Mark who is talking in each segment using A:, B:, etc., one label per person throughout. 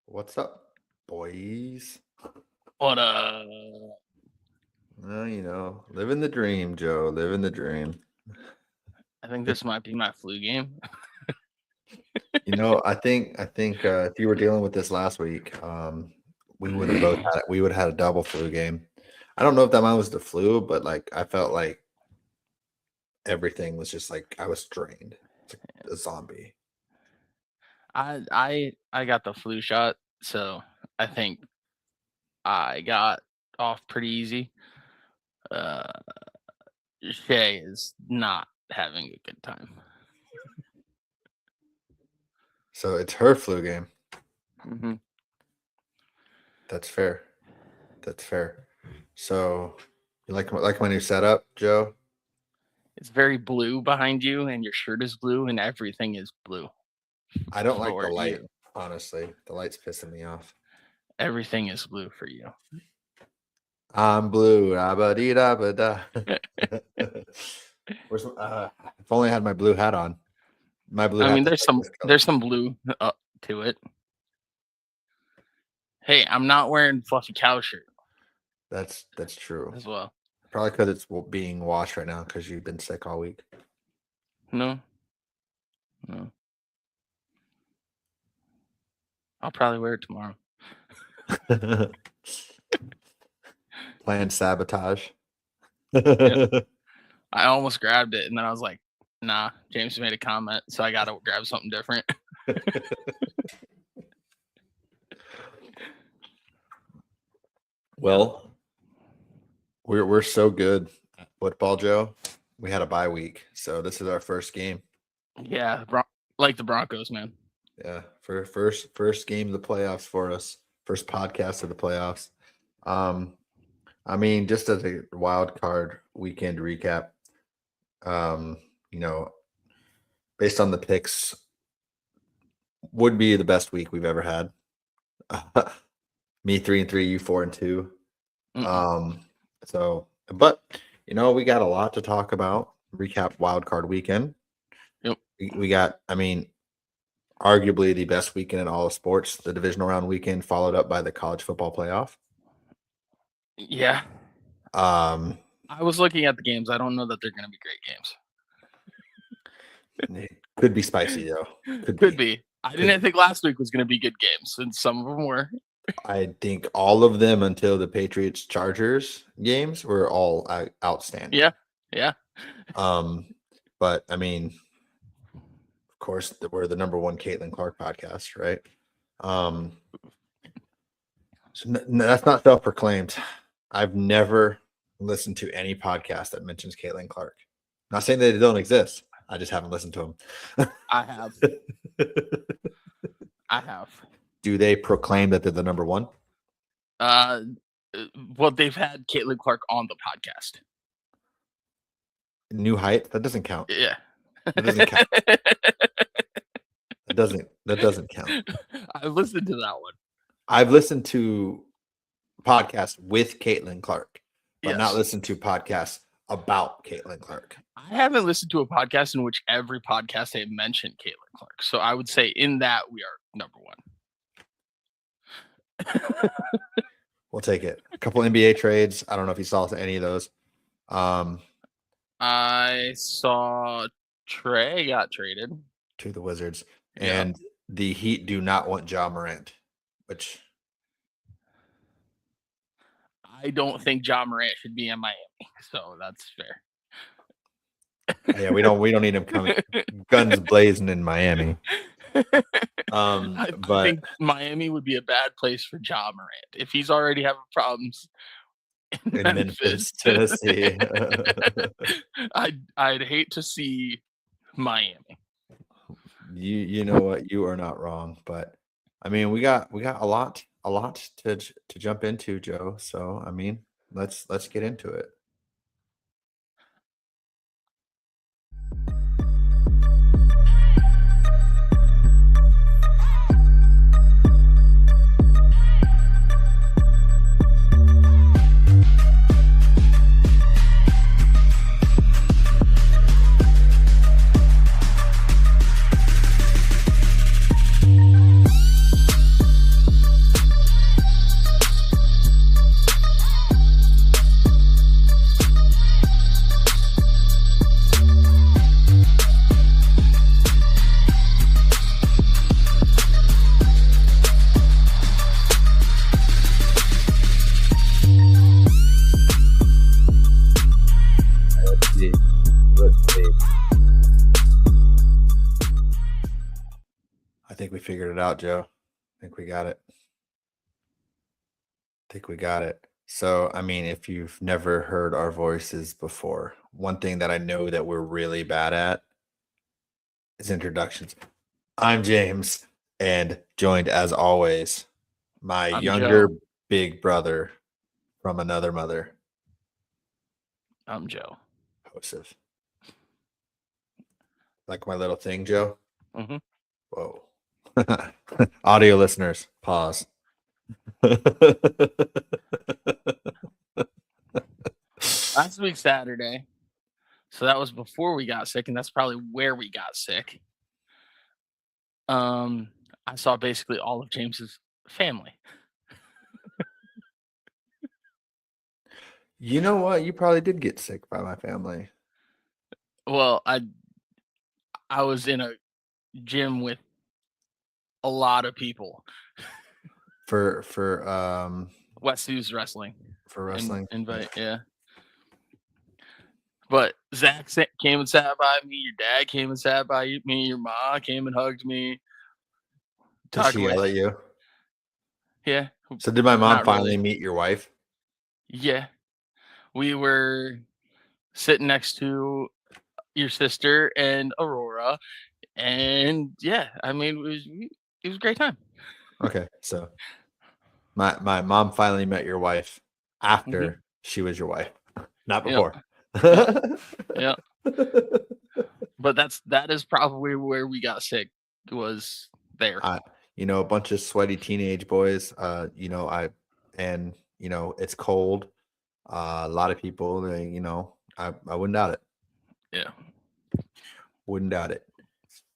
A: What's up, boys?
B: What
A: Living the dream, Joe. Living the dream.
B: I think this might be my flu game.
A: I think if you were dealing with this last week, we would have both had a double flu game. I don't know if that mine was the flu, but like I felt like everything was just like I was drained. It's like a zombie.
B: I got the flu shot, so I think I got off pretty easy. Uh Shay is not having a good time.
A: So it's her flu game.
B: Mm-hmm.
A: That's fair. That's fair. So you like my new setup, Joe?
B: It's very blue behind you, and your shirt is blue, and everything is blue.
A: I don't like the
B: For
A: light,
B: you.
A: honestly. The light's pissing me off.
B: Everything is blue for you.
A: I'm blue. Da-ba-dee-da-ba-da. If only I had my blue hat on. My blue
B: I
A: hat.
B: mean, there's some blue to it. Hey, I'm not wearing fluffy cow shirt
A: That's true.
B: as well.
A: Probably because it's being washed right now because you've been sick all week.
B: No. I'll probably wear it tomorrow.
A: Planned sabotage.
B: Yep. I almost grabbed it, and then I was like, nah, James made a comment, so I got to grab something different.
A: Well, we're so good at football, Joe. We had a bye week, so this is our first game.
B: Yeah, like the Broncos, man.
A: Yeah, for first game of the playoffs for us. First podcast of the playoffs. I mean, just as a wild card weekend recap, based on the picks, would be the best week we've ever had. Me 3-3, you 4-2. But we got a lot to talk about. Recap wild card weekend.
B: Yep.
A: We got, arguably the best weekend in all of sports, the divisional round weekend, followed up by the college football playoff.
B: Yeah. I was looking at the games. I don't know that they're going to be great
A: games. It could be spicy, though.
B: Could be. I didn't think last week was going to be good games, and some of them were.
A: I think all of them until the Patriots-Chargers games were all outstanding.
B: Yeah.
A: But, of course, we're the number one Caitlin Clark podcast, right? So that's not self-proclaimed. I've never listened to any podcast that mentions Caitlin Clark. Not saying that they don't exist. I just haven't listened to them.
B: I have.
A: Do they proclaim that they're the number one?
B: Well, they've had Caitlin Clark on the podcast.
A: New Height? That doesn't count.
B: Yeah.
A: That doesn't count. That doesn't count.
B: I've listened to that one.
A: I've listened to podcasts with Caitlin Clark, but not listened to podcasts about Caitlin Clark.
B: I haven't listened to a podcast in which every podcast they mentioned Caitlin Clark. So I would say in that we are number one.
A: We'll take it. A couple NBA trades. I don't know if you saw any of those.
B: I saw Trey got traded
A: to the Wizards, and the Heat do not want Ja Morant, which
B: I don't think Ja Morant should be in Miami, so that's fair.
A: Yeah, we don't need him coming guns blazing in Miami.
B: I think Miami would be a bad place for Ja Morant if he's already having problems in Memphis, Tennessee. I'd hate to see Miami.
A: You know what? You are not wrong, but we got a lot to jump into, Joe. So let's get into it. think we figured it out, Joe. I think we got it. So, I mean, if you've never heard our voices before, one thing that I know that we're really bad at is introductions. I'm James, and joined as always, my
B: I'm
A: younger
B: Joe.
A: big brother from another mother,
B: I'm Joe.
A: Joseph. Like my little thing, Joe?
B: Mm-hmm.
A: Whoa. Audio listeners, pause.
B: Last week Saturday, so that was before we got sick, and that's probably where we got sick. I saw basically all of James's family.
A: You know what? You probably did get sick by my family.
B: Well, I was in a gym with a lot of people.
A: For
B: Westview's wrestling.
A: wrestling.
B: Invite, yeah. But Zach came and sat by me. Your dad came and sat by me. Your mom came and hugged me.
A: Did she yell at you?
B: Yeah.
A: So did my mom
B: Not
A: finally
B: really.
A: meet your wife?
B: Yeah. We were sitting next to your sister and Aurora, and yeah, I mean, it was a great time.
A: Okay, so my mom finally met your wife after she was your wife, not before.
B: Yeah. But that is probably where we got sick, was there.
A: A bunch of sweaty teenage boys. It's cold. A lot of people. I wouldn't doubt it.
B: Yeah.
A: Wouldn't doubt it.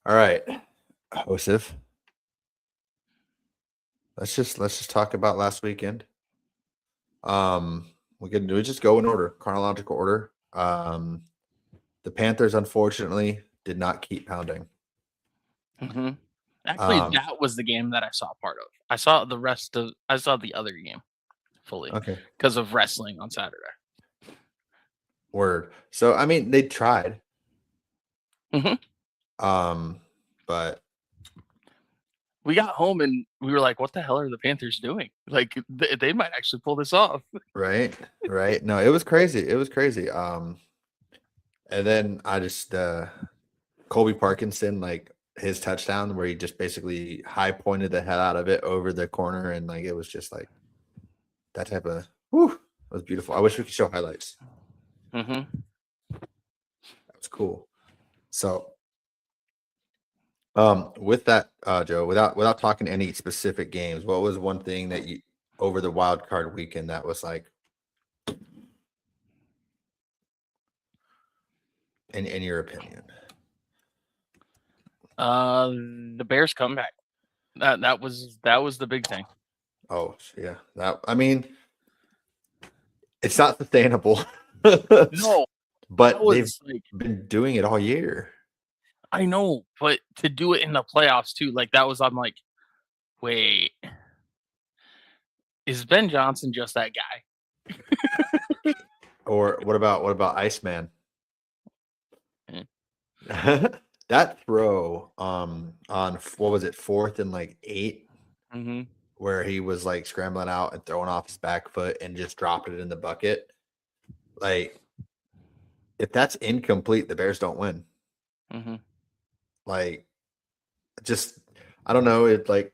A: All right, Joseph. Let's just talk about last weekend. We just go in order, chronological order. The Panthers unfortunately did not keep pounding.
B: Actually, that was the game that I saw part of. I saw the other game fully.
A: Okay.
B: Because of wrestling on Saturday.
A: Word. So I mean, they tried.
B: Mm-hmm.
A: But
B: we got home and we were like, "What the hell are the Panthers doing? Like, they might actually pull this off."
A: Right. No, it was crazy. And then I just Colby Parkinson, like his touchdown where he just basically high pointed the head out of it over the corner, and like it was just like that type of it was beautiful. I wish we could show highlights.
B: That
A: was cool. So with that, Joe, without talking any specific games, what was one thing that you over the wild card weekend that was like in your opinion?
B: The Bears comeback. That was the big thing.
A: Oh yeah, it's not sustainable.
B: No,
A: but they've been doing it all year.
B: I know, but to do it in the playoffs too, like that was, I'm like, wait, is Ben Johnson just that guy?
A: Or what about Iceman? That throw on what was it, 4th and like 8, where he was like scrambling out and throwing off his back foot and just dropping it in the bucket. Like, if that's incomplete, the Bears don't win. Like, just I don't know. It like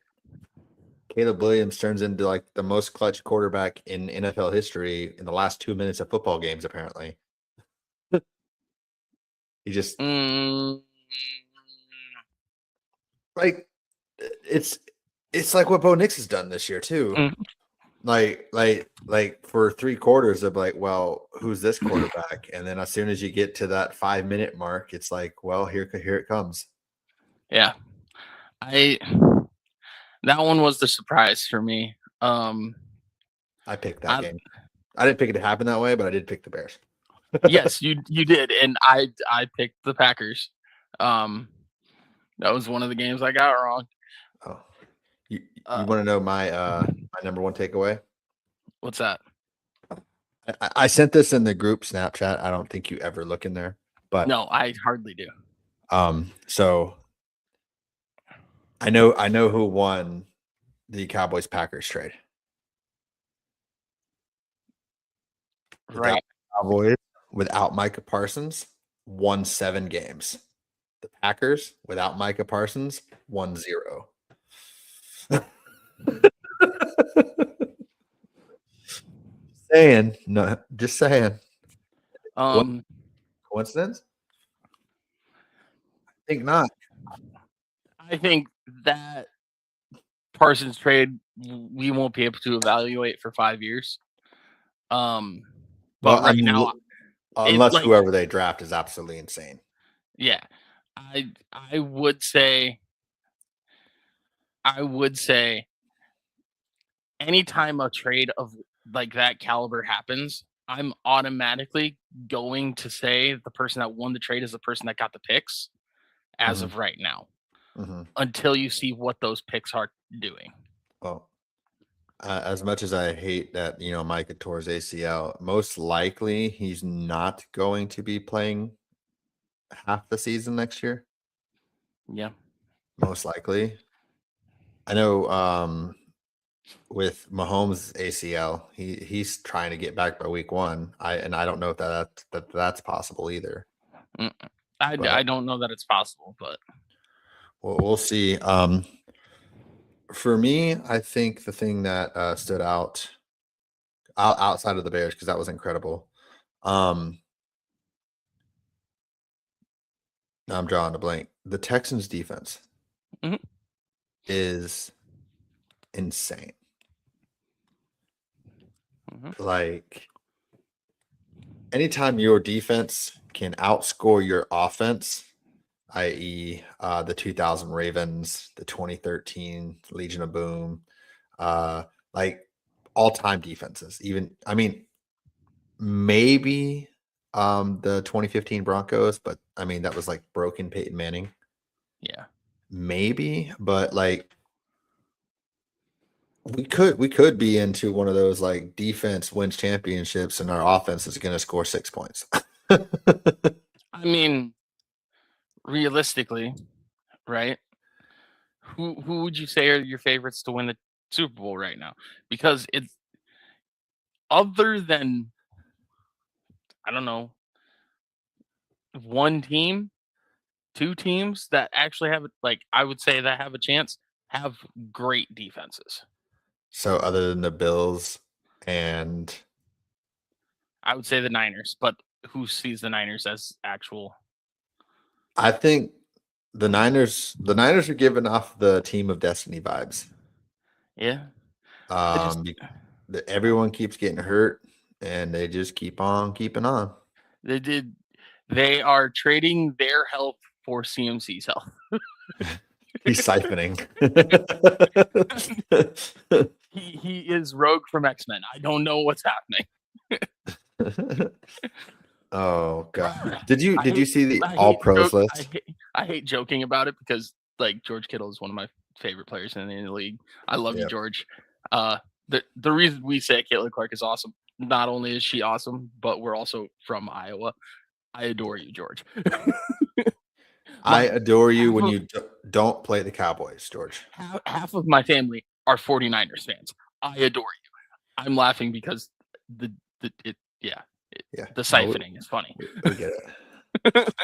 A: Caleb Williams turns into like the most clutch quarterback in NFL history in the last 2 minutes of football games. Apparently, he just like it's like what Bo Nix has done this year too. Like for 3 quarters of like, well, who's this quarterback? And then as soon as you get to that 5-minute mark, it's like, well, here it comes.
B: Yeah, that one was the surprise for me.
A: I picked that game. I didn't pick it to happen that way, but I did pick the Bears.
B: Yes, you did, and I picked the Packers. That was one of the games I got wrong.
A: Oh, you want to know my number one takeaway?
B: What's that?
A: I sent this in the group Snapchat. I don't think you ever look in there, but
B: no, I hardly do.
A: So I know who won the Cowboys Packers trade. The Dallas
B: Right.
A: Cowboys without Micah Parsons won 7 games. The Packers without Micah Parsons won 0. Saying, no, just saying.
B: Um,
A: Coincidence? I think not.
B: I think that Parsons trade we won't be able to evaluate for 5 years. But
A: Well,
B: right now,
A: unless whoever they draft is absolutely insane.
B: yeah, I would say anytime a trade of like that caliber happens, I'm automatically going to say the person that won the trade is the person that got the picks as
A: Mhm.
B: of right now,
A: Mhm.
B: until you see what those picks are doing.
A: Well, as much as I hate that, Micah tore his ACL, most likely he's not going to be playing half the season next year.
B: Yeah.
A: Most likely. I know with Mahomes' ACL, he's trying to get back by week 1. I don't know if that's possible either.
B: I
A: But
B: don't know that it's possible, but
A: we'll see. For me, I think the thing that stood outside of the Bears, because that was incredible. Now I'm drawing a blank. The Texans defense
B: Mhm.
A: is insane.
B: Mhm.
A: Like anytime your defense can outscore your offense, i.e., the 2000 Ravens, the 2013 Legion of Boom, uh, like all-time defenses. Even, I mean, maybe the 2015 Broncos, but I mean that was like broken Peyton Manning.
B: Yeah.
A: Maybe, but like we could be into one of those like defense wins championships and our offense is going to score 6 points.
B: I mean, realistically, right? Who would you say are your favorites to win the Super Bowl right now? Because it's other than, I don't know, one team, two teams that actually have like I would say that have a chance, have great defenses.
A: So other than the Bills and
B: I would say the Niners, but who sees the Niners as actual?
A: I think the Niners are giving off the team of destiny vibes.
B: Yeah. I just
A: Um, everyone keeps getting hurt, and they just keep on keeping on.
B: they did they are trading their health for CMC's health.
A: He's siphoning.
B: He is Rogue from X-Men. I don't know what's happening.
A: Oh god! Did you see the
B: I
A: All
B: hate
A: Pros
B: joke
A: list?
B: I hate joking about it because like George Kittle is one of my favorite players in the league. I love you,
A: Yeah,
B: George. The reason we say Caitlin Clark is awesome, not only is she awesome, but we're also from Iowa. I adore you, George.
A: I
B: my
A: adore you
B: half
A: when
B: of
A: you don't play the Cowboys, George.
B: half of my family are 49ers fans. I adore you. I'm laughing because the it yeah,
A: Yeah,
B: the
A: no,
B: siphoning is funny.
A: we get it.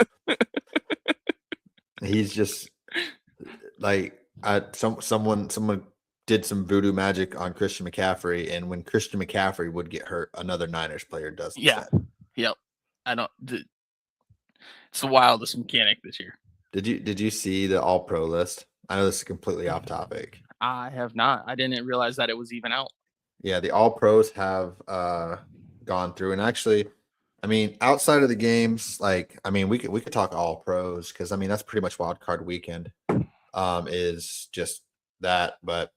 A: He's just like someone did some voodoo magic on Christian McCaffrey, and when Christian McCaffrey would get hurt, another Niners player does
B: Yeah.
A: instead.
B: Yep. I don't. It's the wildest mechanic this year.
A: Did you see the All Pro list? I know this is completely off topic.
B: I have not. I didn't realize that it was even out.
A: Yeah, the All Pros have gone through, and actually, I mean, outside of the games, like I mean, we could talk All Pros because I mean that's pretty much Wild Card Weekend. Is just that, but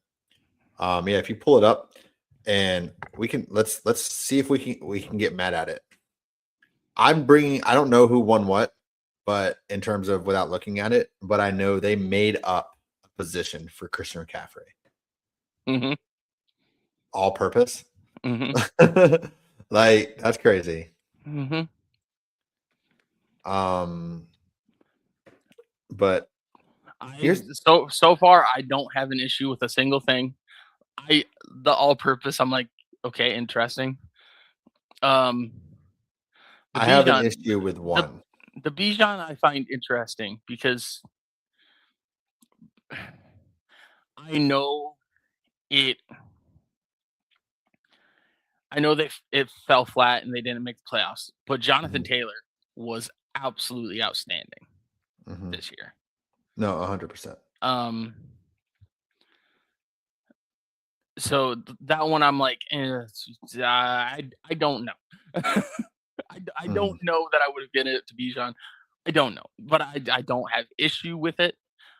A: yeah, if you pull it up, and let's see if we can get mad at it. I don't know who won what, but in terms of without looking at it, but I know they made up a position for Christian McCaffrey,
B: Mm-hmm.
A: all purpose.
B: Mm-hmm.
A: Like that's crazy.
B: Mm-hmm.
A: Um, but
B: So far I don't have an issue with a single thing. The all-purpose, I'm like, okay, interesting. The
A: I have an
B: Bijan,
A: issue with
B: the
A: one.
B: the Bijan I find interesting because I know it. I know it fell flat and they didn't make the playoffs, but Jonathan
A: Mhm,
B: Taylor was absolutely outstanding
A: mhm.
B: this year.
A: No, 100%.
B: Um, so that one I'm like, I don't know. I
A: Mhm.
B: don't know that I would have given it to Bijan. I don't know, but I don't have issue with it.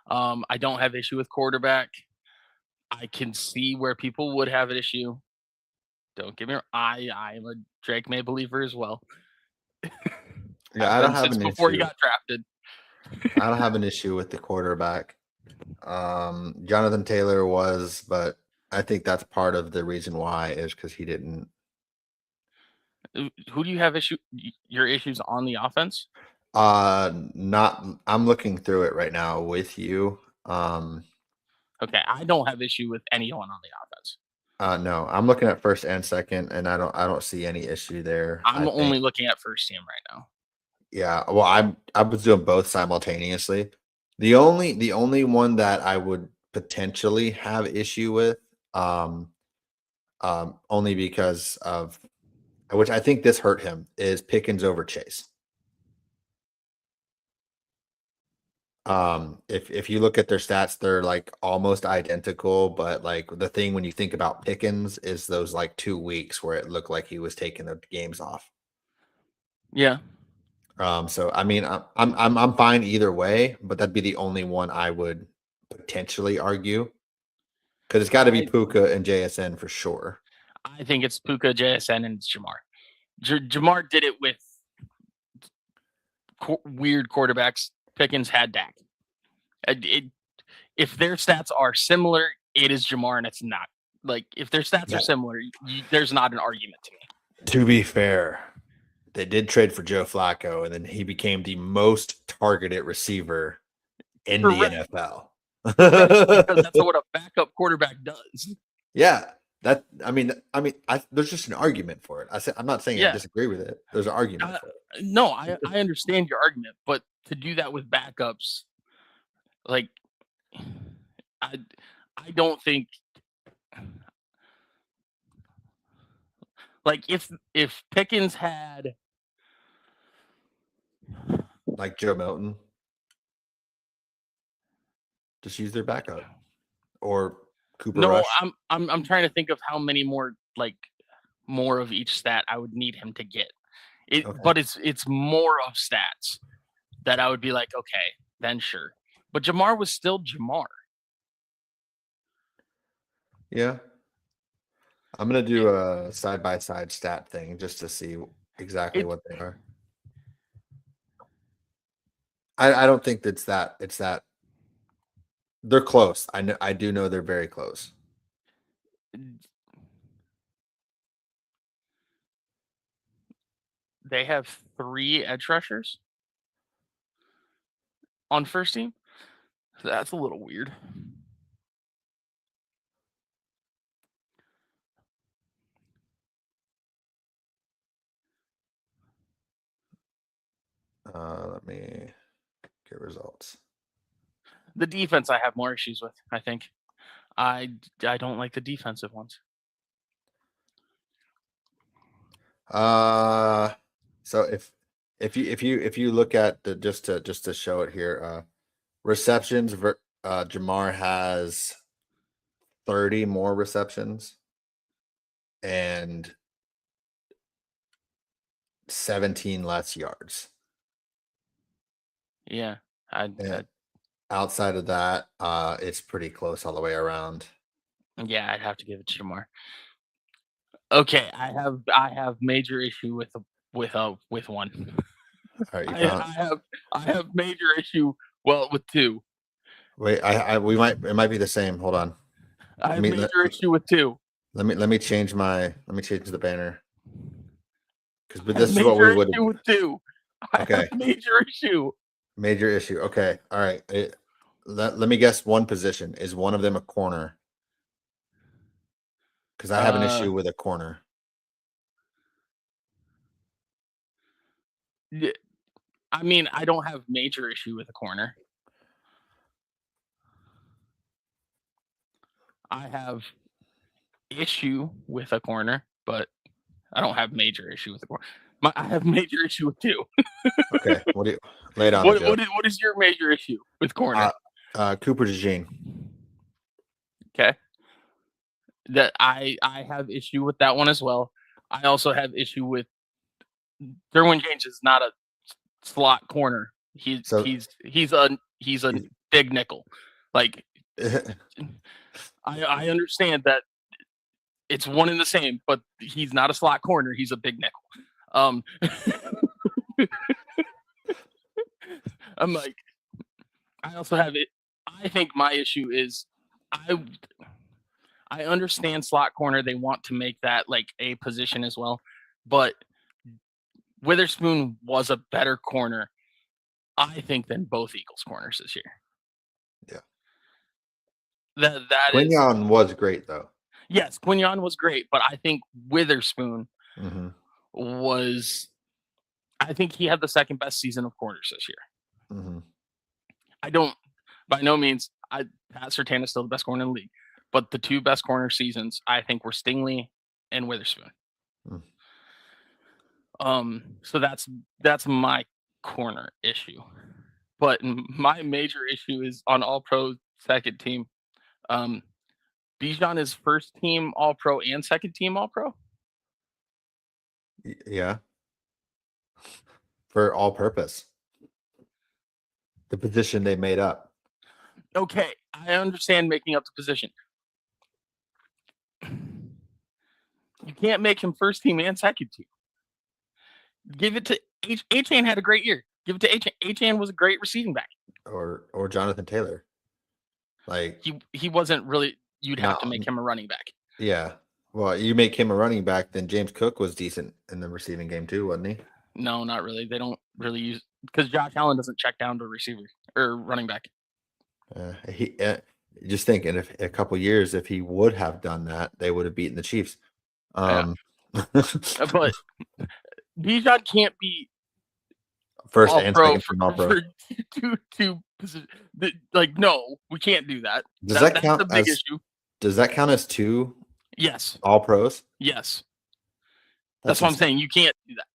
B: I don't have issue with quarterback. I can see where people would have an issue. Don't get me wrong. I am a Drake May believer as well.
A: Yeah,
B: Have
A: I don't
B: been
A: have
B: since
A: an
B: before he
A: issue.
B: got drafted.
A: I don't have an issue with the quarterback. Jonathan Taylor was, but I think that's part of the reason why is because he didn't.
B: Who do you have your issues on the offense?
A: Not. I'm looking through it right now with you.
B: Okay, I don't have issue with anyone on the offense.
A: No, I'm looking at first and second, and I don't see any issue there.
B: I'm
A: I think,
B: only looking at first team right now.
A: yeah. Well, I was doing both simultaneously. The only one that I would potentially have issue with, um, only because of which I think this hurt him, is Pickens over Chase. If you look at their stats, they're like almost identical, but like the thing when you think about Pickens is those like 2 weeks where it looked like he was taking the games off.
B: Yeah,
A: So I mean, I'm fine either way, but that'd be the only one I would potentially argue because it's got to be
B: I
A: Puka and JSN for sure.
B: I think it's Puka, JSN, and Jamar. Jamar did it with weird quarterbacks. Pickens had Dak. If their stats are similar, it is Jamar, and it's not. Like if their stats are
A: Yeah.
B: similar, there's not an argument to me.
A: To be fair, they did trade for Joe Flacco, and then he became the most targeted receiver in the
B: Correct,
A: NFL.
B: correct, because that's what a backup quarterback does.
A: Yeah, there's just an argument for it. I'm not saying I
B: Yeah,
A: disagree with it. There's an argument
B: uh,
A: for it.
B: no, I understand your argument, but to do that with backups, like I I don't think like if Pickens had
A: Like Joe Milton, just use their backup or Cooper
B: no,
A: Rush.
B: I'm trying to think of how many more of each stat I would need him to get.
A: Okay.
B: But it's more of stats that I would be like, okay, then sure. But Jamar was still Jamar.
A: Yeah. I'm gonna do a side by side stat thing just to see exactly
B: It
A: what they are. I don't think it's that they're close. I do know they're very close.
B: they have 3 edge rushers on first team. That's a little weird.
A: Let me get results.
B: The defense I have more issues with, I think. I don't like the defensive ones.
A: So if you look at the just to show it here, receptions, Jamar has 30 more receptions and 17 less yards.
B: Yeah. I,
A: And
B: I
A: outside of that, it's pretty close all the way around.
B: yeah, I'd have to give it to Jamar. Okay, I have major issue with one.
A: All right, you
B: I,
A: found.
B: I have I have major issue with 2.
A: Wait, it might be the same. Hold on.
B: I
A: Let
B: have
A: me let,
B: major issue with 2.
A: let me change the banner because
B: I have
A: this is what we
B: major
A: would.
B: issue with 2. I have
A: Okay,
B: major issue.
A: major issue. Okay, all right. Let me guess one position. Is one of them a corner? Because I have an issue with a corner.
B: I mean, I don't have major issue with a corner. I have issue with a corner, but I don't have major issue with a corner. I have major issue with two.
A: Okay, what do you lay it on the goat?
B: What is your major issue with corner?
A: Cooper DeJean.
B: Okay, that I have issue with that one as well. I also have issue with Derwin James is not a slot corner. He's a big nickel. Like I understand that it's one and the same, but he's not a slot corner. He's a big nickel. I'm like, I also have it. I think my issue is I understand slot corner. They want to make that like a position as well, but Witherspoon was a better corner, I think, than both Eagles corners this year.
A: Yeah.
B: That
A: Quignon was great though.
B: Yes, Quignon was great, but I think Witherspoon I think he had the second best season of corners this year. I don't, by no means, Pat Surtain is still the best corner in the league, but the two best corner seasons, I think, were Stingley and Witherspoon. So that's my corner issue. But my major issue is on All-Pro second team. Bijan is first team All-Pro and second team All-Pro?
A: Yeah. For all purpose. The position they made up.
B: Okay, I understand making up the position. You can't make him first team and second team. Give it to Achane had a great year. Give it to Achane. Achane was a great receiving back.
A: Or Jonathan Taylor. Like
B: he wasn't really. You'd have to make him a running back.
A: Yeah. Well, you make him a running back, then James Cook was decent in the receiving game too, wasn't he?
B: No, not really. They don't really use because Josh Allen doesn't check down to receiver or running back.
A: Just thinking, if a couple years, if he would have done that, they would have beaten the Chiefs.
B: But Bijan can't be
A: first and second team All-Pro
B: for two positions. Like, no, we can't do that.
A: That's
B: count the big issue?
A: Does that count as two?
B: Yes.
A: All-Pros?
B: Yes. That's what I'm saying. You can't do that.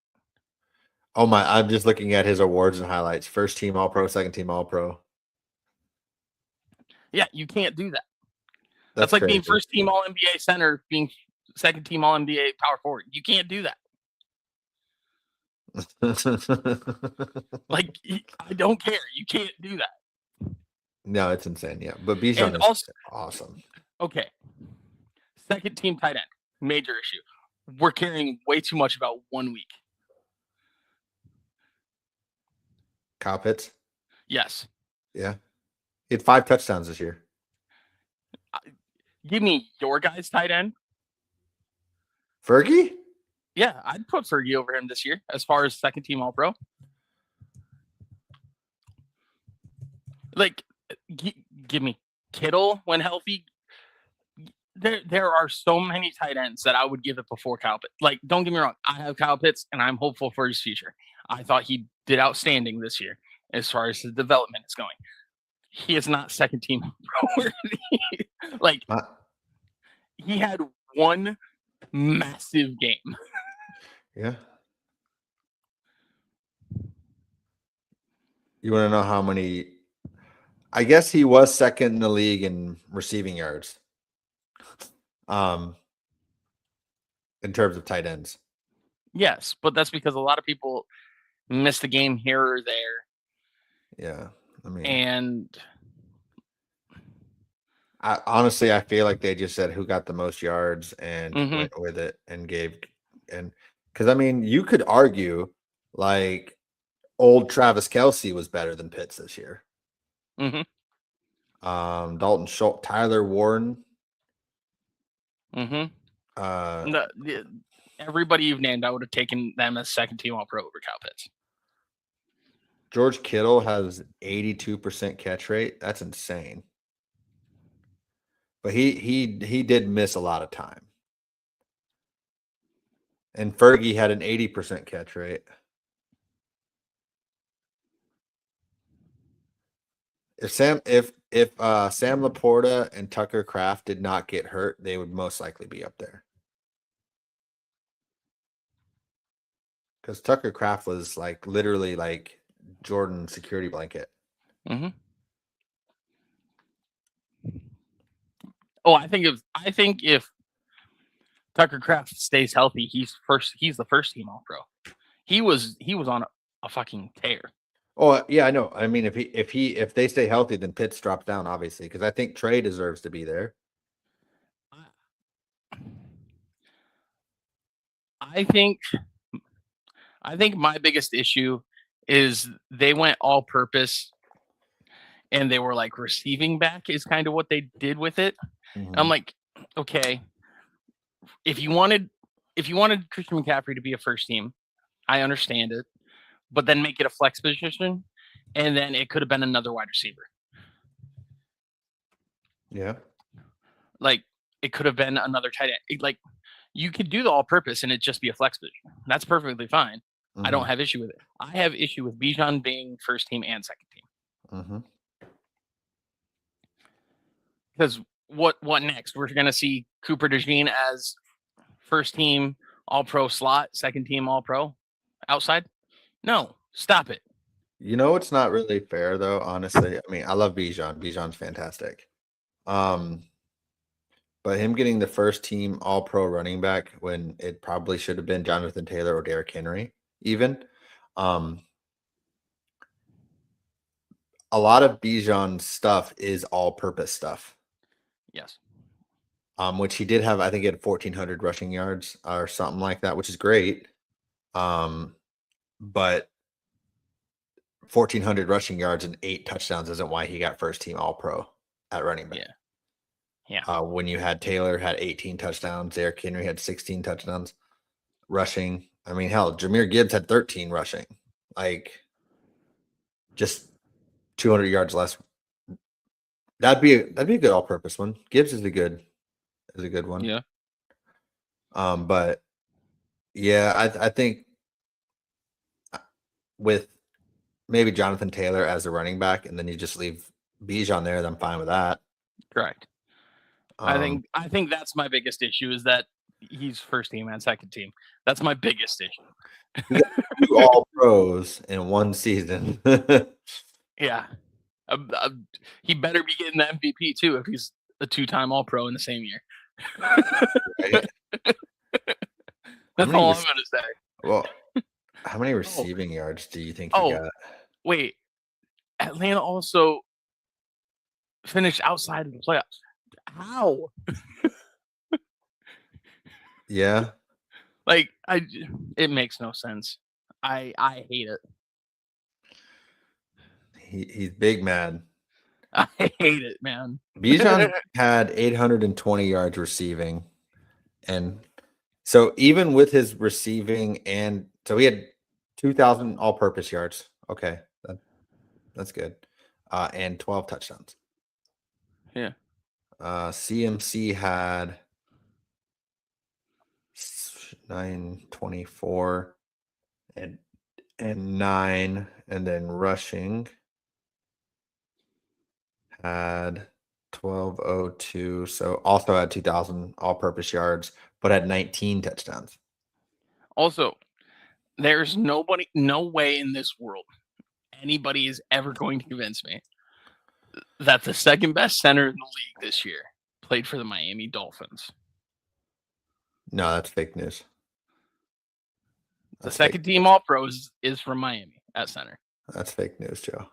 A: Oh my! I'm just looking at his awards and highlights. First team All-Pro, second team All-Pro.
B: Yeah, you can't do that. That's like being first team All-NBA center, being second team All-NBA power forward. You can't do that. Like, I don't care. You can't do that.
A: No, it's insane. Yeah, but Bijan is also awesome.
B: Okay. Second team tight end, major issue. We're caring way too much about 1 week.
A: Kyle Pitts?
B: Yes.
A: Yeah. He had 5 touchdowns this year.
B: Give me your guy's tight end.
A: Fergie?
B: Yeah, I'd put Fergie over him this year as far as second team All-Pro. Like, give me Kittle when healthy. There are so many tight ends that I would give it before Kyle Pitts. Like, don't get me wrong. I have Kyle Pitts, and I'm hopeful for his future. I thought he did outstanding this year as far as his development is going. He is not second team worthy. Like, he had one massive game.
A: Yeah. You want to know how many? I guess he was second in the league in receiving yards. In terms of tight ends.
B: Yes, but that's because a lot of people missed a game here or there.
A: Yeah. I mean,
B: and
A: honestly, I feel like they just said who got the most yards and went with it and because I mean, you could argue like old Travis Kelce was better than Pitts this year. Dalton Schultz, Tyler Warren.
B: Everybody you've named, I would have taken them as second team All-Pro over Kyle Pitts.
A: George Kittle has 82% catch rate. That's insane. But he did miss a lot of time. And Fergie had an 80% catch rate. If Sam Laporta and Tucker Kraft did not get hurt, they would most likely be up there. Because Tucker Kraft was like literally like Jordan security blanket.
B: Mm-hmm. Oh, I think if Tucker Kraft stays healthy, he's the first team All Pro. He was on a fucking tear.
A: Oh yeah, I know. I mean, if they stay healthy, then Pitts drops down, obviously, because I think Trey deserves to be there.
B: I think my biggest issue is they went all purpose and they were like receiving back is kind of what they did with it.
A: Mm-hmm.
B: I'm like, okay, if you wanted Christian McCaffrey to be a first team, I understand it, but then make it a flex position, and then it could have been another wide receiver.
A: Yeah,
B: like it could have been another tight end. Like you could do the all purpose and it just be a flex position. That's perfectly fine. Mm-hmm. I don't have issue with it. I have issue with Bijan being first team and second team.
A: Mm-hmm.
B: Because what next? We're going to see Cooper DeJean as first team all pro slot, second team all pro outside? No, stop it.
A: You know, it's not really fair though, honestly. I mean, I love Bijan. Bijan's fantastic. But him getting the first team all pro running back when it probably should have been Jonathan Taylor or Derrick Henry, even. A lot of Bijan's stuff is all purpose stuff.
B: Yes.
A: Which he did have, I think he had 1,400 rushing yards or something like that, which is great. But 1,400 rushing yards and 8 touchdowns isn't why he got first team all pro at running back.
B: Yeah.
A: When you had Taylor had 18 touchdowns, Derrick Henry had 16 touchdowns rushing. I mean, hell, Jahmyr Gibbs had 13 rushing, like just 200 yards less. That'd be a good all-purpose one. Gibbs is a good one.
B: Yeah.
A: But yeah, I think with maybe Jonathan Taylor as a running back, and then you just leave Bijan there, then I'm fine with that.
B: Correct. I think that's my biggest issue is that he's first team and second team. That's my biggest issue.
A: Two all pros in one season.
B: Yeah. He better be getting the MVP too if he's a 2-time all pro in the same year.
A: Right?
B: That's all I'm going to say.
A: Well, how many receiving yards do you think he got?
B: Wait. Atlanta also finished outside of the playoffs. How?
A: Yeah.
B: Like it makes no sense. I hate it.
A: He's big mad.
B: I hate it, man.
A: Bijan had 820 yards receiving. And so even with his receiving, and so he had 2,000 all-purpose yards. Okay. That's good. And 12 touchdowns.
B: Yeah.
A: CMC had 924 and 9, and then rushing had 1202, so also had 2,000 all-purpose yards, but had 19 touchdowns.
B: Also, there's no way in this world anybody is ever going to convince me that the second best center in the league this year played for the Miami Dolphins.
A: No, that's fake news.
B: The second team all pro is from Miami at center.
A: That's fake news, Joe.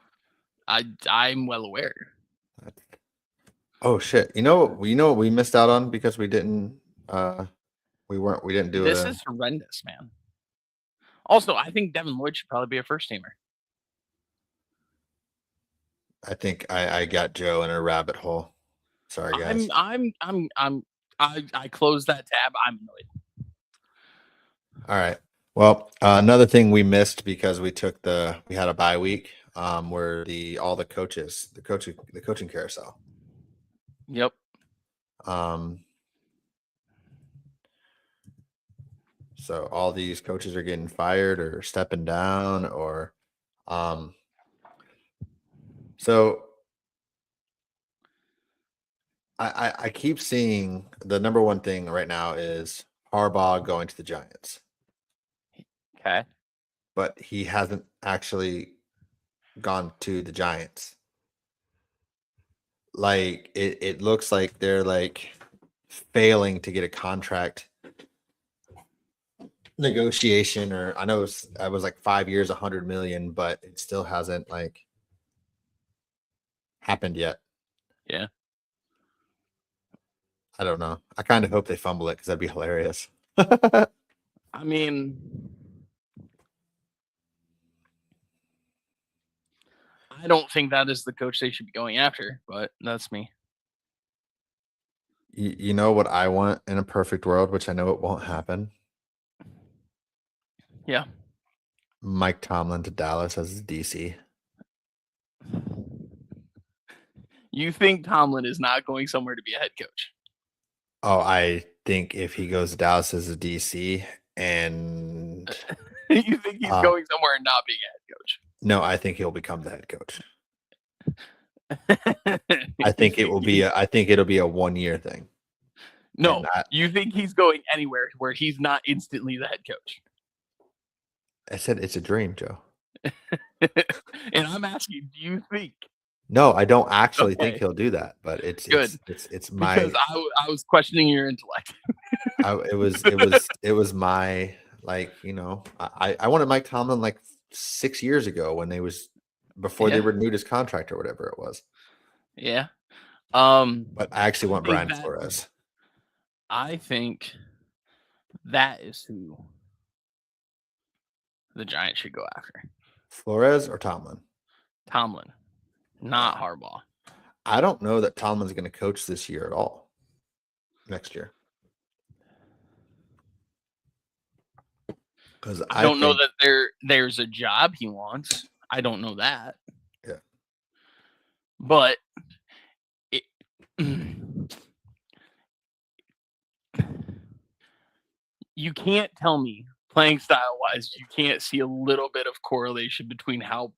B: I'm well aware.
A: Oh shit! You know what we missed out on because we didn't do
B: this. This is horrendous, man. Also, I think Devin Lloyd should probably be a first teamer.
A: I think I got Joe in a rabbit hole. Sorry, guys.
B: I closed that tab. I'm annoyed.
A: All right. Well, another thing we missed because we had a bye week, were all the coaches, the coaching carousel.
B: Yep.
A: Um, so all these coaches are getting fired or stepping down, or um, so I keep seeing the number one thing right now is Harbaugh going to the Giants,
B: Okay.
A: but he hasn't actually gone to the Giants. Like it looks like they're like failing to get a contract negotiation, or I know I was like 5 years, 100 million, but it still hasn't like happened yet.
B: Yeah.
A: I don't know. I kind of hope they fumble it because that'd be hilarious.
B: I mean, I don't think that is the coach they should be going after, but that's me.
A: You know what I want in a perfect world, which I know it won't happen?
B: Yeah.
A: Mike Tomlin to Dallas as DC.
B: You think Tomlin is not going somewhere to be a head coach?
A: Oh, I think if he goes to Dallas as a DC, and
B: You think he's going somewhere and not being
A: no, I think he'll become the head coach.
B: a head coach?
A: I think I think it'll be a 1 year thing.
B: No, you think he's going anywhere where he's not instantly the head coach?
A: I said it's a dream, Joe.
B: And I'm asking, do you think?
A: No, I don't actually
B: Okay.
A: think he'll do that, but it's
B: Good.
A: it's
B: Because
A: my
B: I was questioning your intellect.
A: it was my, like, I wanted Mike Tomlin like 6 years ago when before they
B: Yeah.
A: renewed his contract or whatever it was.
B: Yeah.
A: But I actually want
B: think
A: Brian Flores.
B: I think that is who the Giants should go after.
A: Flores or Tomlin?
B: Tomlin, not Harbaugh.
A: I don't know that Tomlin's going to coach this year at all. Next year. Because
B: I don't know that there's a job he wants. I don't know that.
A: Yeah.
B: But you can't tell me, playing style wise, you can't see a little bit of correlation between how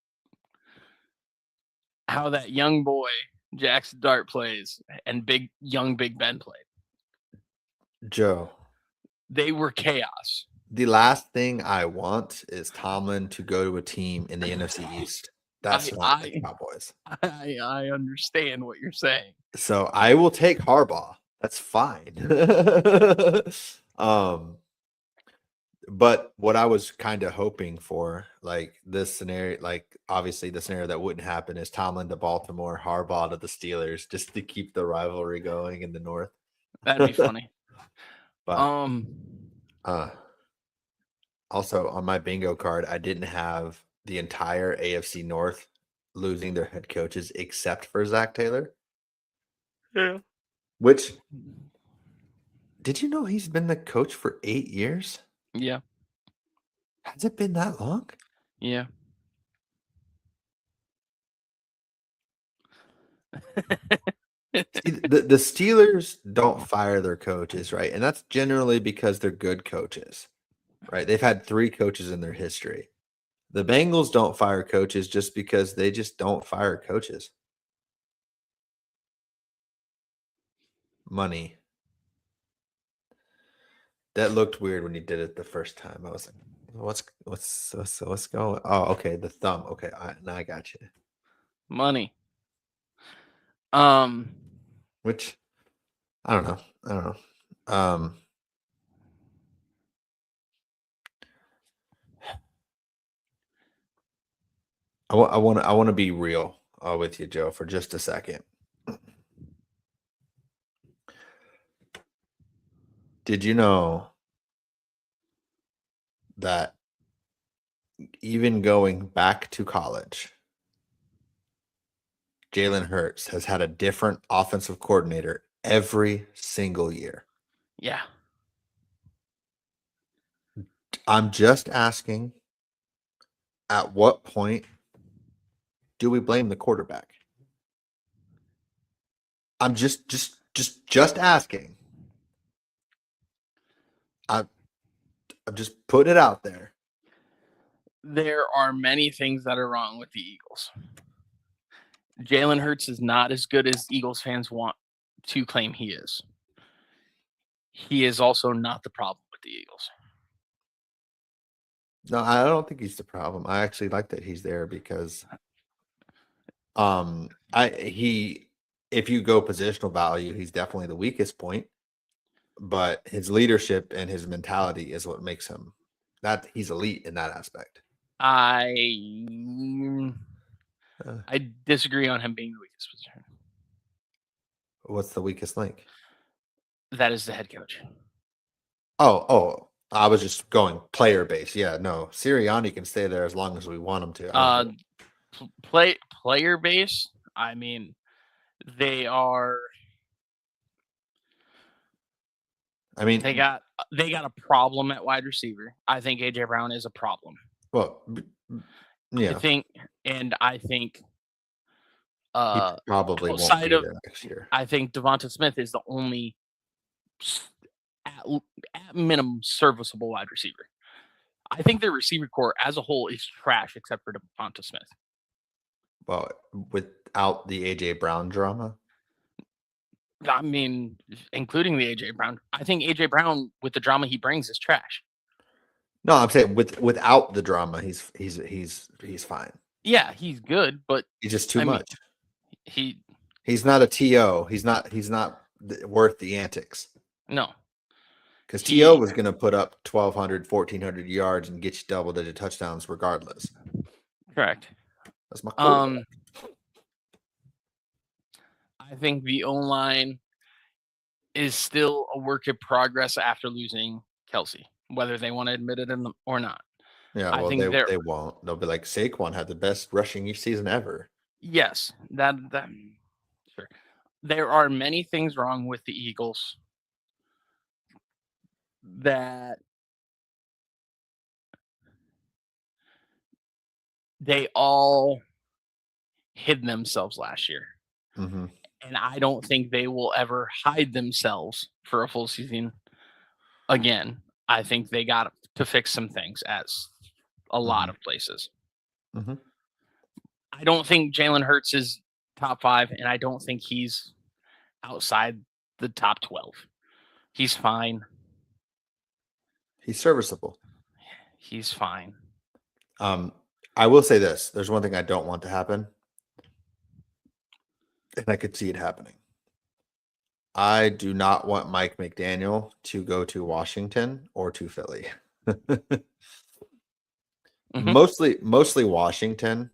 B: that young boy Jackson Dart plays and young Big Ben played.
A: Joe,
B: they were chaos.
A: The last thing I want is Tomlin to go to a team in the NFC East. That's not the Cowboys.
B: I understand what you're saying.
A: So I will take Harbaugh. That's fine. But what I was kind of hoping for, like this scenario, like obviously the scenario that wouldn't happen is Tomlin to Baltimore, Harbaugh to the Steelers, just to keep the rivalry going in the North.
B: That'd be funny.
A: But also on my bingo card, I didn't have the entire AFC North losing their head coaches except for Zach Taylor.
B: Yeah.
A: Which, did you know he's been the coach for 8 years?
B: Yeah.
A: Has it been that long?
B: Yeah.
A: See, the Steelers don't fire their coaches, right? And that's generally because they're good coaches, right? They've had 3 coaches in their history. The Bengals don't fire coaches just because they just don't fire coaches. Money. That looked weird when you did it the first time. I was like, what's going? Oh, okay, the thumb. Okay, now I got you.
B: Money.
A: Which I don't know. I want to be real with you, Joe, for just a second. Did you know that even going back to college, Jalen Hurts has had a different offensive coordinator every single year?
B: Yeah.
A: I'm just asking, at what point do we blame the quarterback? I'm just asking. I'm just putting it out there.
B: There are many things that are wrong with the Eagles. Jalen Hurts is not as good as Eagles fans want to claim he is. He is also not the problem with the Eagles.
A: No, I don't think he's the problem. I actually like that he's there because if you go positional value, he's definitely the weakest point, but his leadership and his mentality is what makes him that he's elite in that aspect.
B: I
A: Uh,
B: disagree on him being the weakest position.
A: What's the weakest link?
B: That is the head coach.
A: Oh, I was just going player base. Yeah, no, Sirianni can stay there as long as we want him to.
B: Player base. I mean, they are.
A: I mean,
B: they got a problem at wide receiver. I think AJ Brown is a problem.
A: well, yeah,
B: I think
A: he probably won't
B: outside
A: be
B: of
A: there next year.
B: I think Devonta Smith is the only at minimum serviceable wide receiver. I think their receiver core as a whole is trash except for Devonta Smith.
A: Well, without the AJ Brown drama.
B: I mean, including the AJ Brown. I think AJ Brown, with the drama he brings, is trash.
A: No, I'm saying without the drama, he's fine.
B: Yeah, he's good, but
A: He's just too much.
B: He's
A: not a TO. He's not worth the antics.
B: No.
A: Because TO was going to put up 1,200, 1,400 yards and get you double-digit touchdowns regardless.
B: Correct.
A: That's my quarterback.
B: I think the O-line is still a work in progress after losing Kelsey, whether they want to admit it or not.
A: Yeah, well, they won't. They'll be like, Saquon had the best rushing season ever.
B: Yes, that sure. There are many things wrong with the Eagles that they all hid themselves last year.
A: Mm-hmm.
B: And I don't think they will ever hide themselves for a full season again. I think they got to fix some things as a lot of places.
A: Mm-hmm.
B: I don't think Jalen Hurts is top 5, and I don't think he's outside the top 12. He's fine.
A: He's serviceable.
B: He's fine.
A: I will say this. There's one thing I don't want to happen, and I could see it happening. I do not want Mike McDaniel to go to Washington or to Philly. Mm-hmm. Mostly Washington.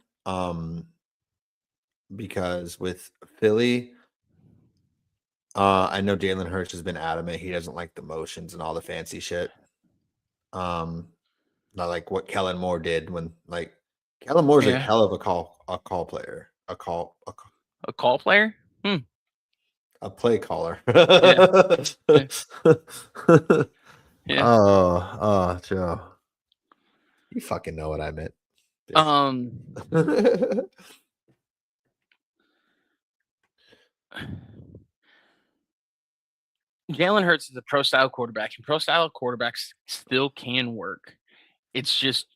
A: Because with Philly, I know Jalen Hurts has been adamant he doesn't like the motions and all the fancy shit. Not like what Kellen Moore did when Kellen Moore's a hell of a call player. A call
B: player?
A: A play caller.
B: Yeah.
A: Oh, Joe. You fucking know what I meant.
B: Jalen Hurts is a pro-style quarterback, and pro-style quarterbacks still can work. It's just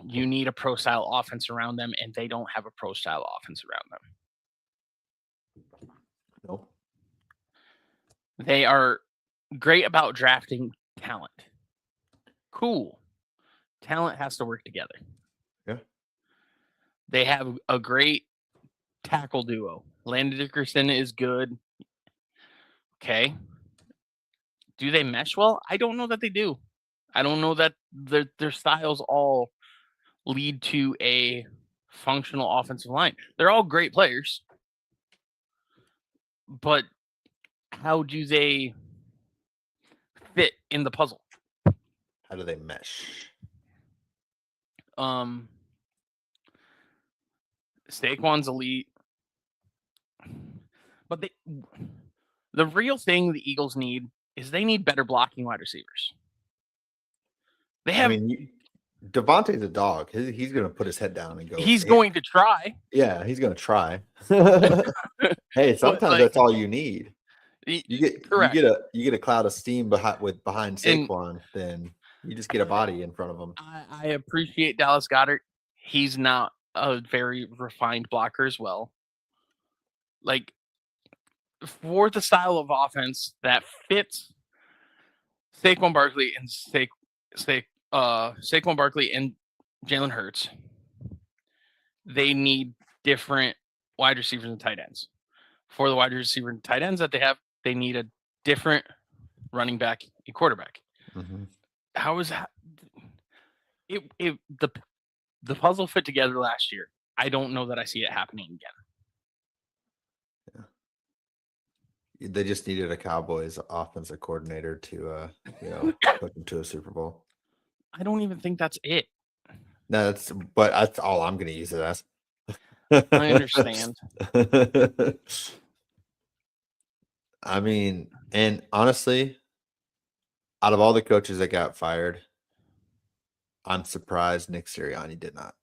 B: you need a pro-style offense around them, and they don't have a pro-style offense around them.
A: Nope.
B: They are great about drafting talent. Cool. Talent has to work together.
A: Yeah.
B: They have a great tackle duo. Landon Dickerson is good. Okay. Do they mesh well? I don't know that they do. I don't know that their styles all lead to a functional offensive line. They're all great players. But how do they fit in the puzzle?
A: How do they mesh?
B: Saquon's elite. But the real thing the Eagles need is they need better blocking wide receivers. They
A: I
B: have.
A: mean, Devontae's a dog. He's going to put his head down and go.
B: He's going to try,
A: Yeah, he's going to try. Hey,
B: but
A: sometimes that's all you need.
B: y-
A: You
B: correct.
A: get a cloud of steam behind
B: And
A: Saquon, then you just get a body in front of him.
B: I appreciate Dallas Goedert. He's not a very refined blocker as well. Like for the style of offense that fits Saquon Barkley and Saquon Barkley and Jalen Hurts, they need different wide receivers and tight ends. For the wide receiver and tight ends that they have, they need a different running back and quarterback.
A: Mm-hmm.
B: How is that? The puzzle fit together last year. I don't know that I see it happening again.
A: Yeah. They just needed a Cowboys offensive coordinator to put them to a Super Bowl.
B: I don't even think that's it.
A: No, that's all I'm going to use it as.
B: I understand.
A: I mean, and honestly, out of all the coaches that got fired, I'm surprised Nick Sirianni did not.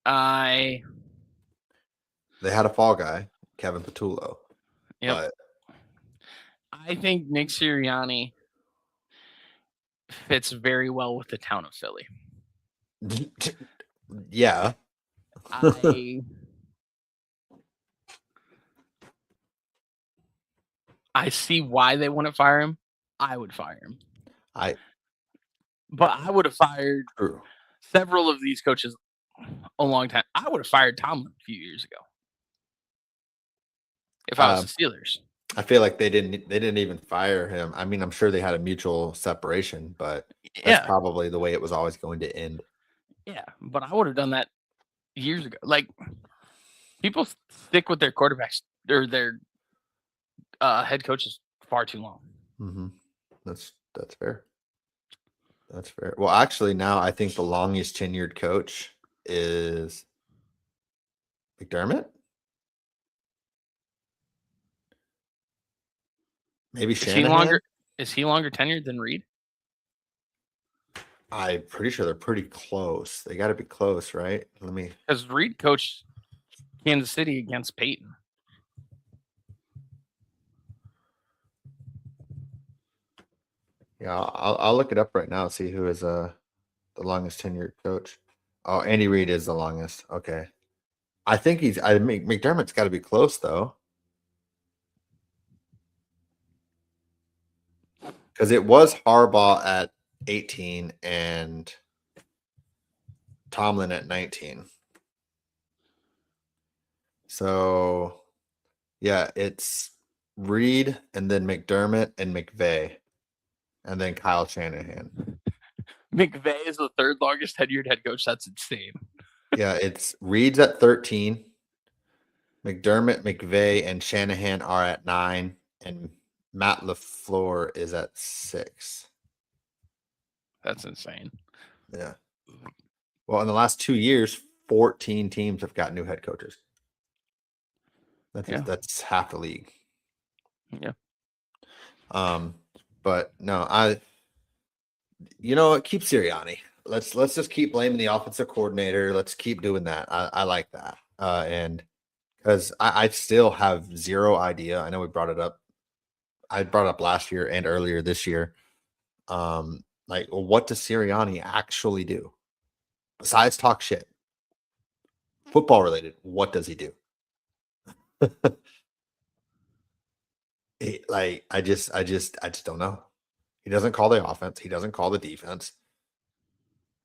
A: They had a fall guy, Kevin Patullo.
B: Yep.
A: But
B: I think Nick Sirianni fits very well with the town of Philly.
A: Yeah.
B: I see why they want to fire him. I would fire him. But I would have fired several of these coaches a long time. I would have fired Tomlin a few years ago if I was the Steelers.
A: I feel like they didn't even fire him. I mean, I'm sure they had a mutual separation, but that's probably the way it was always going to end.
B: Yeah, but I would have done that years ago. Like, people stick with their quarterbacks or their head coaches far too long.
A: Mm-hmm. That's fair. That's fair. Well, actually, now I think the longest tenured coach is McDermott. Maybe Shanahan.
B: Is he longer tenured than Reed?
A: I'm pretty sure they're pretty close. They got to be close, right?
B: Because Reed coached Kansas City against Peyton.
A: Yeah, I'll look it up right now. See who is the longest tenured coach. Oh, Andy Reid is the longest. Okay, I think McDermott's got to be close though, because it was Harbaugh at 18 and Tomlin at 19. So, yeah, it's Reed and then McDermott and McVay, and then Kyle Shanahan.
B: McVay is the third longest tenured head coach. That's insane.
A: Yeah, it's Reed's at 13. McDermott, McVay, and Shanahan are at 9, and Matt LaFleur is at 6.
B: That's insane.
A: Yeah. Well, in the last 2 years, 14 teams have got new head coaches. That's half the league.
B: Yeah.
A: But no, keep Sirianni. Let's just keep blaming the offensive coordinator. Let's keep doing that. I like that. And because I still have zero idea. I know we brought it up. I brought it up last year and earlier this year. What does Sirianni actually do besides talk shit? Football related, what does he do? I just don't know. He doesn't call the offense. He doesn't call the defense.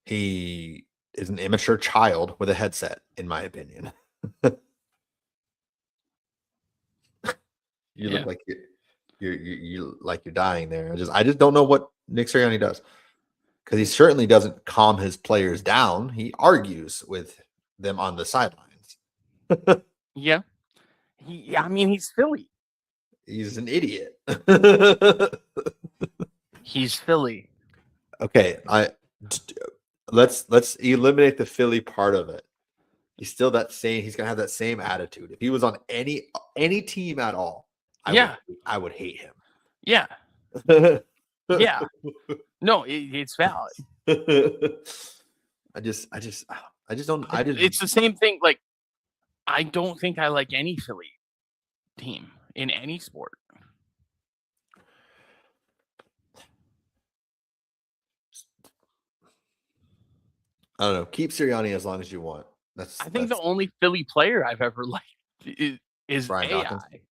A: He is an immature child with a headset, in my opinion. You look like you're dying there. I just don't know what Nick Sirianni does, because he certainly doesn't calm his players down. He argues with them on the sidelines.
B: Yeah. He's Philly.
A: He's an idiot.
B: He's Philly.
A: Okay, let's eliminate the Philly part of it. He's still he's gonna have that same attitude. If he was on any team at all, I would hate him.
B: Yeah. Yeah. No, it's valid.
A: I just don't. I just
B: It's the same thing. Like, I don't think I like any Philly team in any sport.
A: I don't know. Keep Sirianni as long as you want.
B: I think
A: That's
B: the only Philly player I've ever liked is
A: Brian Dawkins.
B: AI.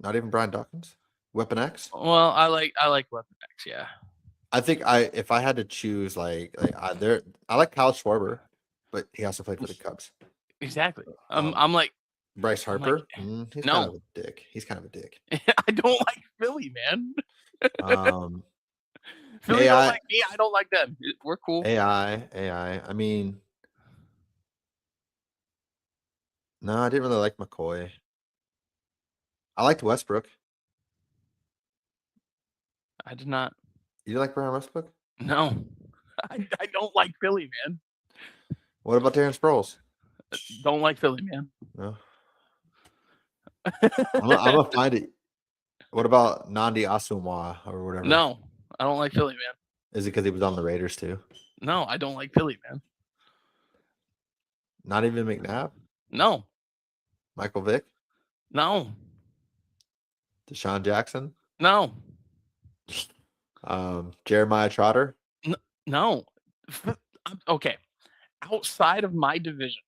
A: Not even Brian Dawkins. Weapon X.
B: Well, I like Weapon X. Yeah,
A: I think if I had to choose, I like Kyle Schwarber, but he also played for the Cubs.
B: exactly.
A: Um,
B: I'm like
A: Bryce
B: I'm like
A: Harper. He's kind of
B: no,
A: a dick. He's kind of a dick.
B: I don't like Philly, man.
A: Um,
B: Philly don't
A: AI,
B: like me. I don't like them. We're cool.
A: AI. I mean, no, I didn't really like McCoy. I liked Westbrook.
B: I did not.
A: You like Brian Westbrook?
B: No, I don't like Philly, man.
A: What about Darren Sproles?
B: Don't like Philly, man.
A: No, I'm gonna find it. What about Nandi Asumwa or whatever?
B: No, I don't like Philly, man.
A: Is it because he was on the Raiders too?
B: No, I don't like Philly, man.
A: Not even McNabb,
B: No,
A: Michael Vick,
B: no,
A: Deshaun Jackson,
B: no,
A: Jeremiah Trotter.
B: no. Okay, outside of my division,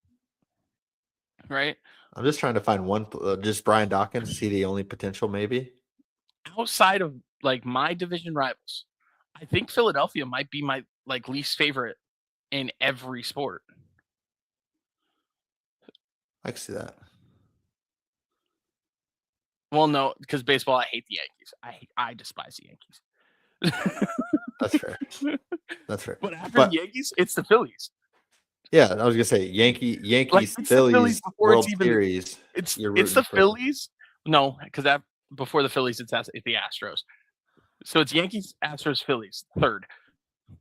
B: right?
A: I'm just trying to find one. Just Brian Dawkins. Is he the only potential? Maybe.
B: Outside of like my division rivals, I think Philadelphia might be my like least favorite in every sport.
A: I can see that.
B: Well, no, because baseball, I hate the Yankees. I despise the Yankees.
A: That's fair. That's fair.
B: But after the Yankees, it's the Phillies.
A: Yeah, I was gonna say Yankees,
B: Like, it's the Phillies
A: Phillies
B: before
A: World
B: it's even
A: Series.
B: it's
A: You're
B: the
A: rooting for.
B: Phillies. No, because that before the Phillies, it's the Astros. So it's Yankees, Astros, Phillies, third.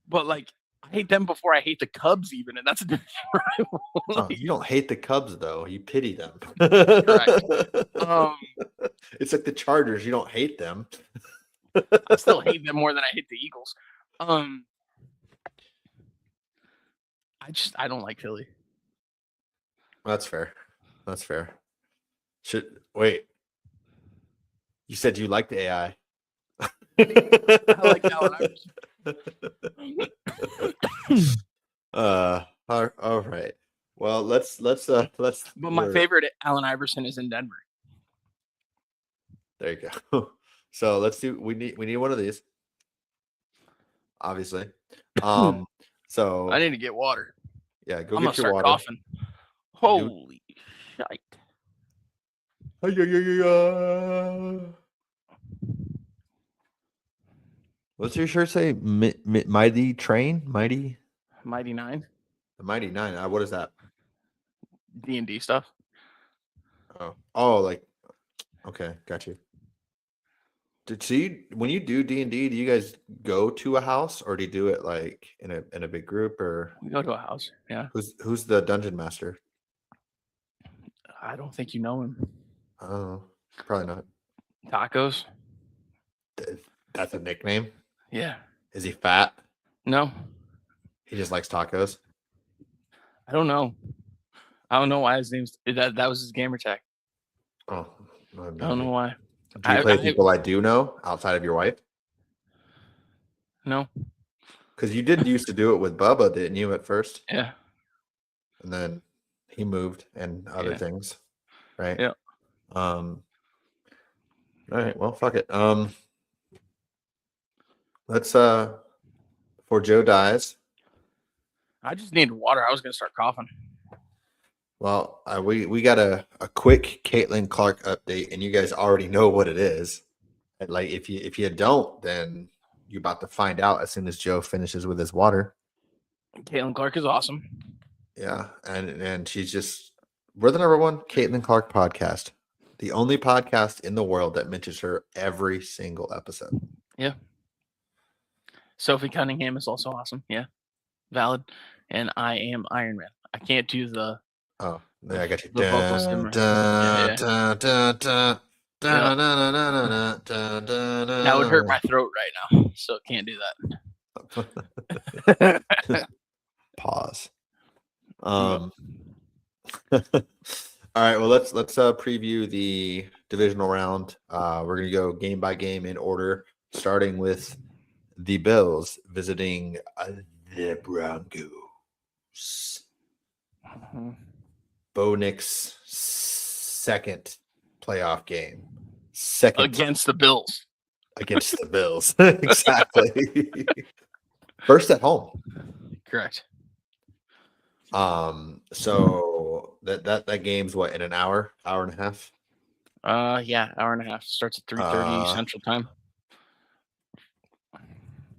B: But like, I hate them before I hate the Cubs, even, and that's a different rival.
A: Oh, you don't hate the Cubs though. You pity them.
B: Correct.
A: It's like the Chargers. You don't hate them.
B: I still hate them more than I hate the Eagles. I don't like Philly.
A: That's fair. That's fair. Wait. You said you liked the AI.
B: I like Allen Iverson.
A: All right. Well, let's.
B: But my favorite Allen Iverson is in Denver.
A: There you go. So let's do. We need one of these. Obviously. So
B: I need to get water.
A: Yeah, go
B: I'm
A: get
B: gonna
A: your
B: start
A: water.
B: Coughing. Holy shite.
A: What's your shirt say? Mighty Train? Mighty
B: 9.
A: The Mighty 9. What is that?
B: D&D stuff.
A: Oh, okay, got you. When you do D&D, do you guys go to a house or do you do it like in a big group or?
B: We go to a house. Yeah.
A: Who's the dungeon master?
B: I don't think you know him.
A: Oh, probably not.
B: Tacos.
A: That's a nickname.
B: Yeah.
A: Is he fat?
B: No.
A: He just likes tacos.
B: I don't know. I don't know why his name's that was his gamer tag.
A: Oh,
B: I don't know why.
A: Do you play people I do know outside of your wife?
B: No.
A: Because you did used to do it with Bubba, didn't you, at first?
B: Yeah.
A: And then he moved and other things, right?
B: Yeah.
A: All right. Well, fuck it. Let's before Joe dies.
B: I just needed water. I was gonna start coughing.
A: Well, we got a quick Caitlin Clark update, and you guys already know what it is. And like if you don't, then you're about to find out as soon as Joe finishes with his water.
B: Caitlin Clark is awesome.
A: Yeah, and she's just we're the #1 Caitlin Clark podcast, the only podcast in the world that mentions her every single episode.
B: Yeah. Sophie Cunningham is also awesome. Yeah, valid. And I am Iron Man. I can't do the.
A: Oh, yeah, I got you.
B: The vocal simmer. Yep. That would hurt my throat right now, so can't do that.
A: Pause.
B: Yep.
A: All right, well let's preview the divisional round. We're gonna go game by game in order, starting with the Bills visiting the Broncos. Bo Nix's second playoff game. Second
B: Against the Bills.
A: against the Bills. Exactly. First at home.
B: Correct.
A: So that game's what, in an hour and a half?
B: Yeah, hour and a half. Starts at 3:30 Central Time.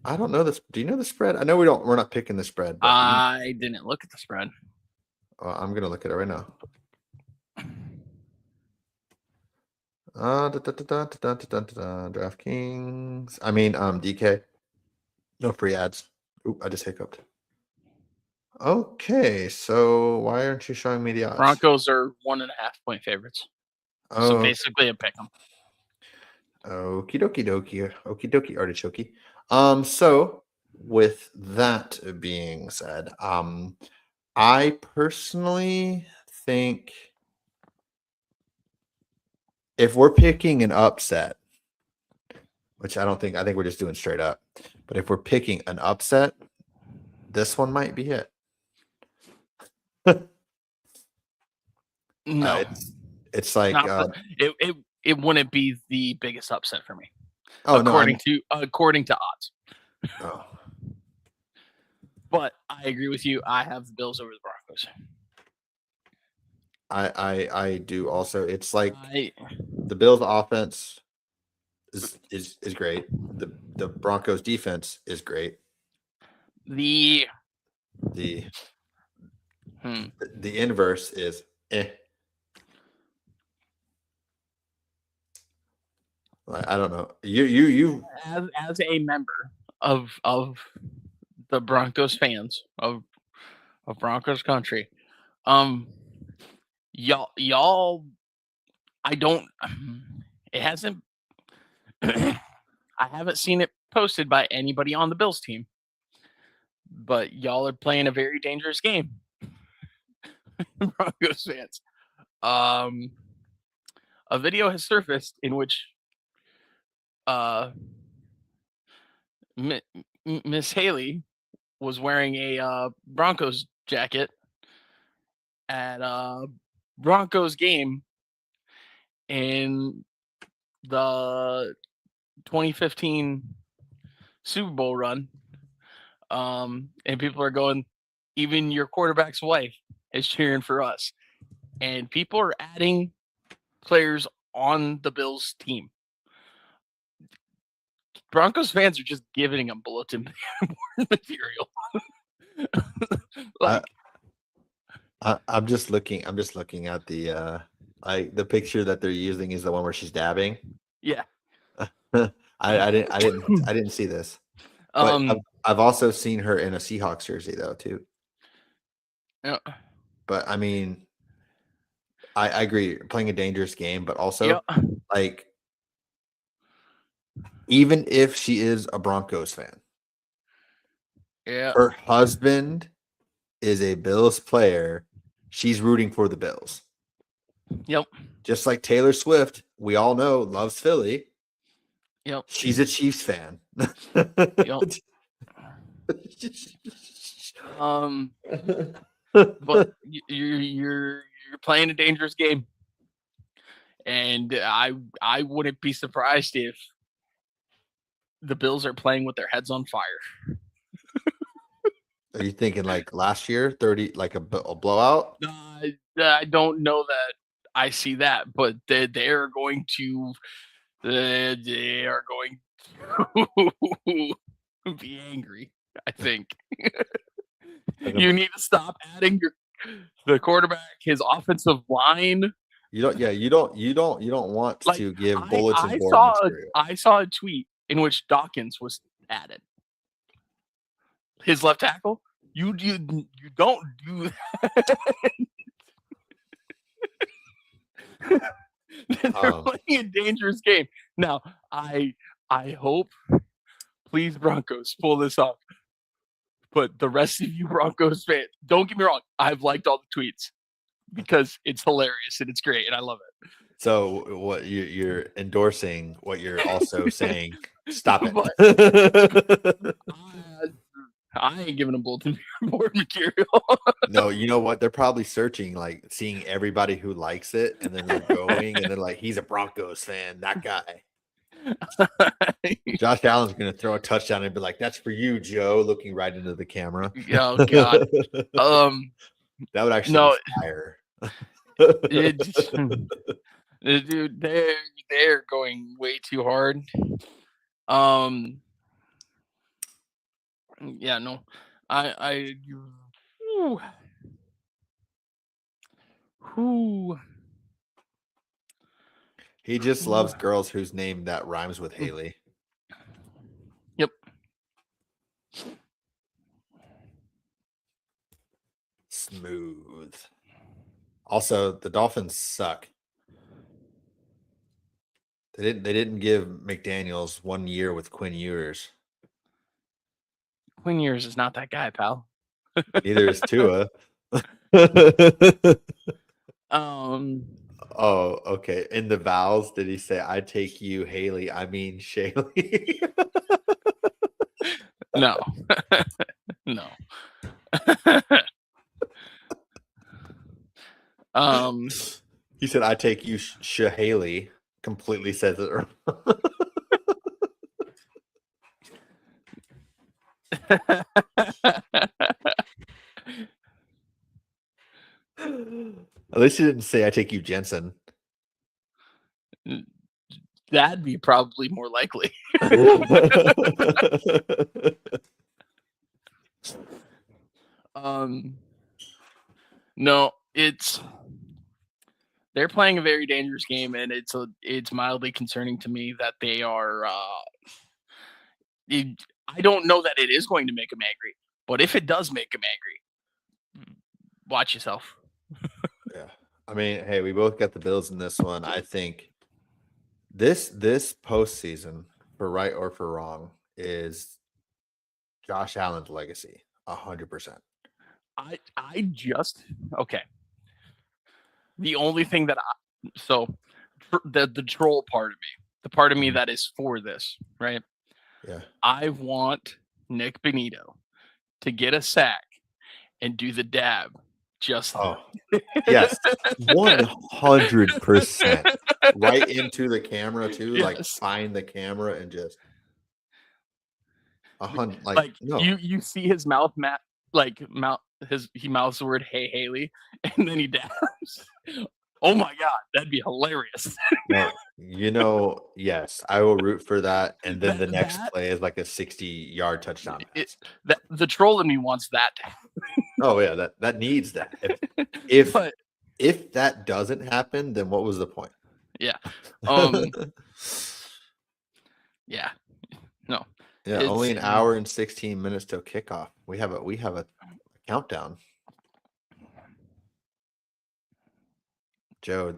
A: I don't know this. Do you know the spread? I know we're not picking the spread, but
B: I didn't look at the spread.
A: I'm gonna look at it right now. DraftKings. I mean, DK. No free ads. Oop, I just hiccuped. Okay, so why aren't you showing me the odds?
B: Broncos are 1.5 point favorites. So basically a pick 'em.
A: Okie dokie artichoke. So with that being said, I personally think if we're picking an upset, which I think we're just doing straight up, but if we're picking an upset, this one might be it.
B: No,
A: it's like
B: it wouldn't be the biggest upset for me.
A: Oh
B: according to odds.
A: Oh.
B: But I agree with you. I have the Bills over the Broncos.
A: I do also. It's like the Bills offense is great. The Broncos defense is great. The inverse is I don't know. You
B: as a member of the Broncos fans of Broncos country, y'all I don't it hasn't I haven't seen it posted by anybody on the Bills team, but y'all are playing a very dangerous game. Broncos fans. A video has surfaced in which Miss Haley was wearing a Broncos jacket at a Broncos game in the 2015 Super Bowl run. And people are going, even your quarterback's wife is cheering for us. And people are adding players on the Bills team. Broncos fans are just giving them bulletin material.
A: I'm just looking at the the picture that they're using is the one where she's dabbing.
B: Yeah.
A: I didn't see this. But I've also seen her in a Seahawks jersey though too.
B: Yeah.
A: But I mean, I agree, playing a dangerous game, but also like even if she is a Broncos fan, her husband is a Bills player. She's rooting for the Bills.
B: Yep.
A: Just like Taylor Swift, we all know, loves Philly.
B: Yep.
A: She's a Chiefs fan.
B: Yep. But you're playing a dangerous game, and I wouldn't be surprised if the Bills are playing with their heads on fire.
A: Are you thinking like last year, 30, like a blowout?
B: I don't know that I see that, but they are going to be angry. I think you need to stop adding the quarterback, his offensive line.
A: You don't want to give bulletin board material.
B: I saw a tweet in which Dawkins was added. His left tackle. You don't do that. They're playing a dangerous game. Now, I hope, please, Broncos, pull this off. But the rest of you Broncos fans, don't get me wrong, I've liked all the tweets because it's hilarious and it's great and I love it.
A: So what you're endorsing what you're also saying, stop it.
B: But I ain't giving them bulletin board material.
A: No, you know what? They're probably searching, like seeing everybody who likes it, and then they're going and they're like, he's a Broncos fan, that guy. Josh Allen's gonna throw a touchdown and be like, "That's for you, Joe," looking right into the camera.
B: Oh God.
A: That would actually
B: No,
A: be fire.
B: dude, they're going way too hard. Yeah, no, who
A: He just loves girls whose name that rhymes with Haley.
B: Yep.
A: Smooth. Also, the Dolphins suck. They didn't give McDaniels 1 year with Quinn Ewers.
B: Quinn Ewers is not that guy, pal.
A: Neither is Tua. Oh, okay. In the vows, did he say, "I take you, Haley"? I mean, Shaley.
B: No. No.
A: He said, "I take you, Haley." Completely says it wrong. At least he didn't say, "I take you, Jensen."
B: That'd be probably more likely. No, they're playing a very dangerous game, and it's mildly concerning to me that they are. I don't know that it is going to make them angry, but if it does make them angry, watch yourself.
A: Yeah, I mean, hey, we both got the Bills in this one. I think this postseason, for right or for wrong, is Josh Allen's legacy, 100%.
B: I just okay. The only thing that the troll part of me, the part of me that is for this, right?
A: Yeah.
B: I want Nick Benito to get a sack and do the dab. Just
A: yes, 100%. Right into the camera too,
B: yes.
A: like find the camera and just 100.
B: Like
A: no.
B: you see his mouth, he mouths the word "Hey Haley," and then he dabs. Oh my God, that'd be hilarious.
A: No, yes, I will root for that. And then the next play is like a 60-yard touchdown.
B: The troll in me wants that to happen.
A: Oh yeah, that needs that. If that doesn't happen, then what was the point?
B: Yeah. Yeah. No.
A: Yeah, only an hour and 16 minutes till kickoff. We have a countdown. Joe,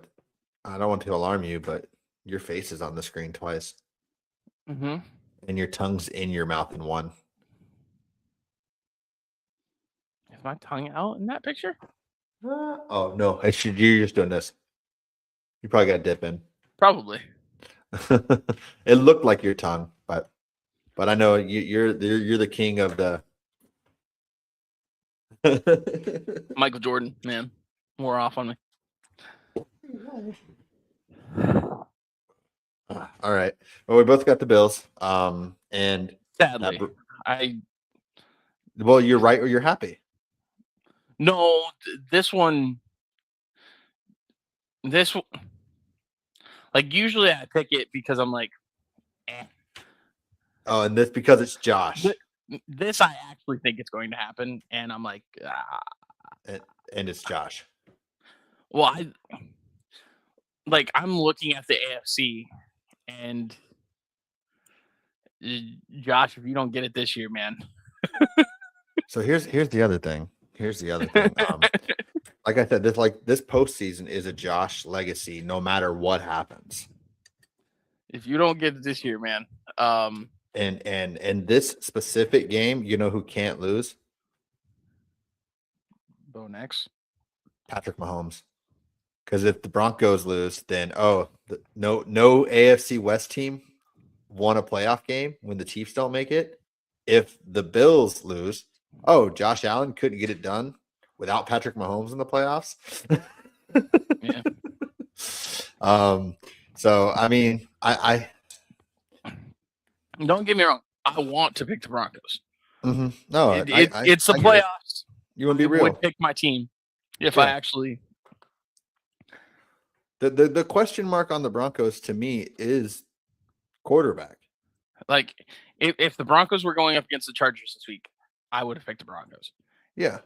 A: I don't want to alarm you, but your face is on the screen twice.
B: Mm-hmm.
A: And your tongue's in your mouth in one.
B: Is my tongue out in that picture?
A: Oh, no. You're just doing this. You probably got to dip in.
B: Probably.
A: It looked like your tongue, but I know you're the king of the
B: Michael Jordan, man. More off on me.
A: All right. Well, we both got the Bills. And
B: sadly,
A: well, you're right or you're happy.
B: No, this one, like usually I pick it because I'm like, eh.
A: Oh, and this because it's Josh.
B: This I actually think it's going to happen, and I'm like,
A: and it's Josh.
B: Well, I'm looking at the AFC, and Josh, if you don't get it this year, man.
A: So here's the other thing. like I said, this postseason is a Josh legacy, no matter what happens.
B: If you don't get it this year, man.
A: And this specific game, you know who can't lose?
B: Bo next.
A: Patrick Mahomes. Because if the Broncos lose, then no AFC West team won a playoff game when the Chiefs don't make it. If the Bills lose, Josh Allen couldn't get it done without Patrick Mahomes in the playoffs.
B: Yeah.
A: So I mean, I
B: don't get me wrong. I want to pick the Broncos.
A: Mm-hmm. No,
B: it's the playoffs.
A: You want to be real?
B: I would pick my team if I actually.
A: The question mark on the Broncos to me is quarterback.
B: Like, if the Broncos were going up against the Chargers this week, I would have picked the Broncos.
A: Yeah.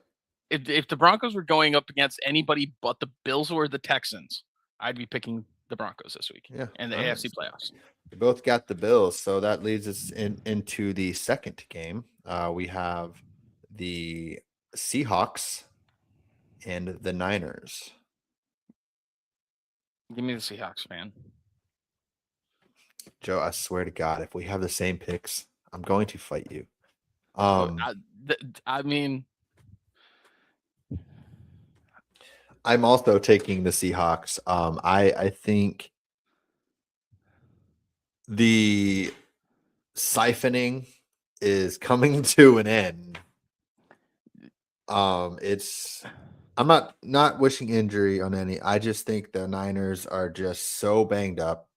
B: If the Broncos were going up against anybody but the Bills or the Texans, I'd be picking the Broncos this week.
A: Yeah.
B: And the AFC playoffs.
A: We both got the Bills, so that leads us into the second game. We have the Seahawks and the Niners.
B: Give me the Seahawks, man.
A: Joe, I swear to God, if we have the same picks, I'm going to fight you.
B: I mean,
A: I'm also taking the Seahawks. I think the siphoning is coming to an end. I'm not wishing injury on any. I just think the Niners are just so banged up.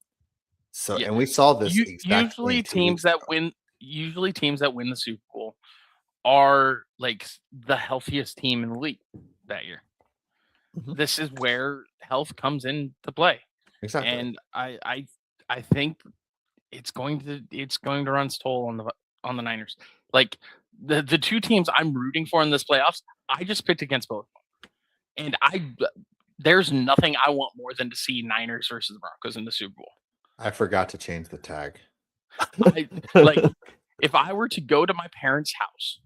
A: So, and we saw this
B: usually teams that win the Super Bowl are like the healthiest team in the league that year. Mm-hmm. This is where health comes into play.
A: Exactly.
B: And I think it's going to run its toll on the Niners. Like the two teams I'm rooting for in this playoffs, I just picked against both. And there's nothing I want more than to see Niners versus the Broncos in the Super Bowl.
A: I forgot to change the tag.
B: If I were to go to my parents' house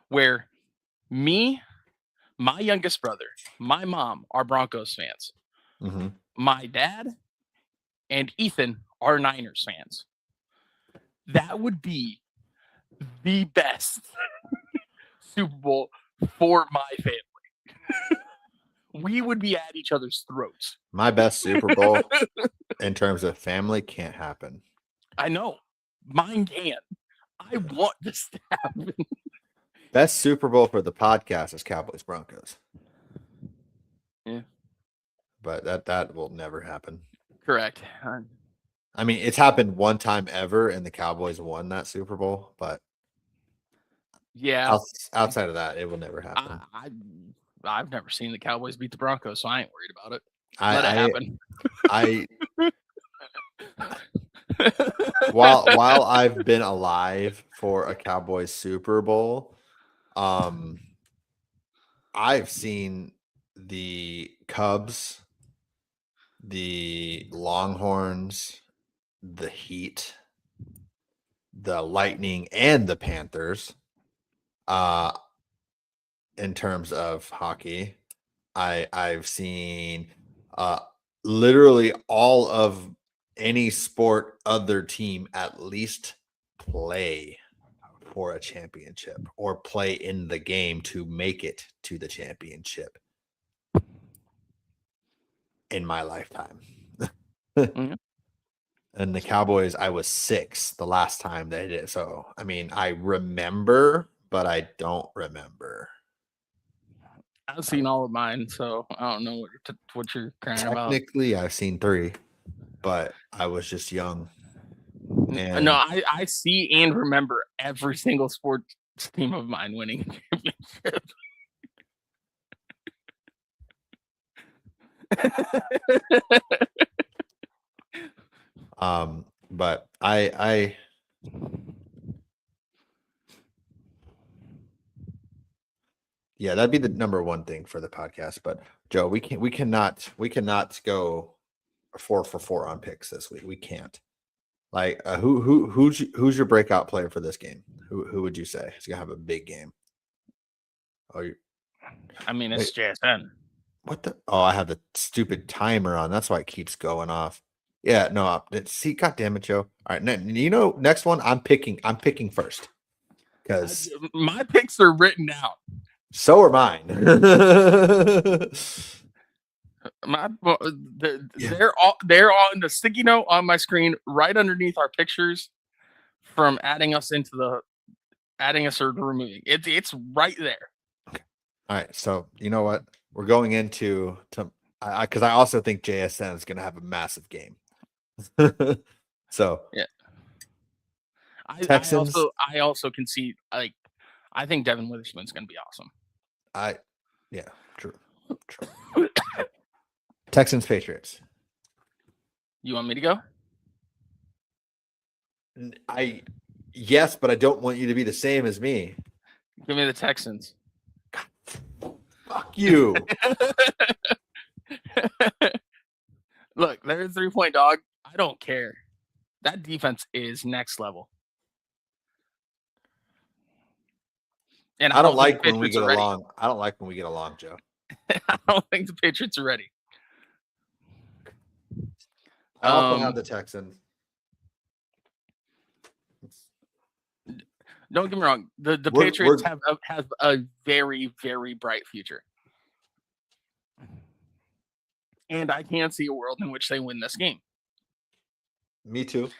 B: where me, my youngest brother, my mom are Broncos fans,
A: mm-hmm.
B: my dad and Ethan are Niners fans, that would be the best Super Bowl for my family. We would be at each other's throats.
A: My best Super Bowl in terms of family can't happen.
B: I know. Mine can. I want this to happen.
A: Best Super Bowl for the podcast is Cowboys Broncos.
B: Yeah.
A: But that will never happen.
B: Correct.
A: I mean, it's happened one time ever, and the Cowboys won that Super Bowl, but
B: yeah,
A: outside of that, it will never happen.
B: I've never seen the Cowboys beat the Broncos, so I ain't worried about it. Let it
A: happen. While I've been alive for a Cowboys Super Bowl, I've seen the Cubs, the Longhorns, the Heat, the Lightning, and the Panthers. In terms of hockey, I've seen literally all of any sport other team at least play for a championship or play in the game to make it to the championship in my lifetime.
B: Mm-hmm.
A: And the Cowboys, I was 6 the last time they did. So, I mean, I remember, but I don't remember.
B: I've seen all of mine, so I don't know what you're crying about.
A: Technically, I've seen 3, but I was just young. And
B: no, I see and remember every single sports team of mine winning a championship.
A: But I yeah, that'd be the number one thing for the podcast. But Joe, we cannot go 4 for 4 on picks this week. We can't. Like who's your breakout player for this game? Who would you say is gonna have a big game?
B: I mean, it's JSN.
A: What the? Oh, I have the stupid timer on. That's why it keeps going off. Yeah, no. See, God damn it, Joe. All right, next one. I'm picking first because
B: My picks are written down.
A: so are mine.
B: They're on the sticky note on my screen right underneath our pictures from adding us or removing. It's right there.
A: All right, so you know what? We're going into because I also think JSN is going to have a massive game. So
B: yeah,
A: Texans.
B: I also can see I think Devin Witherspoon's going to be awesome.
A: Yeah, true. Texans Patriots.
B: You want me to go?
A: Yes, but I don't want you to be the same as me.
B: Give me the Texans.
A: Fuck you.
B: Look, they're a 3-point dog. I don't care. That defense is next level. And
A: I don't like when
B: we get
A: along. I don't like when we get along, Joe.
B: I don't think the Patriots are ready.
A: I also have the Texans.
B: Don't get me wrong. The Patriots have a very, very bright future. And I can't see a world in which they win this game.
A: Me too.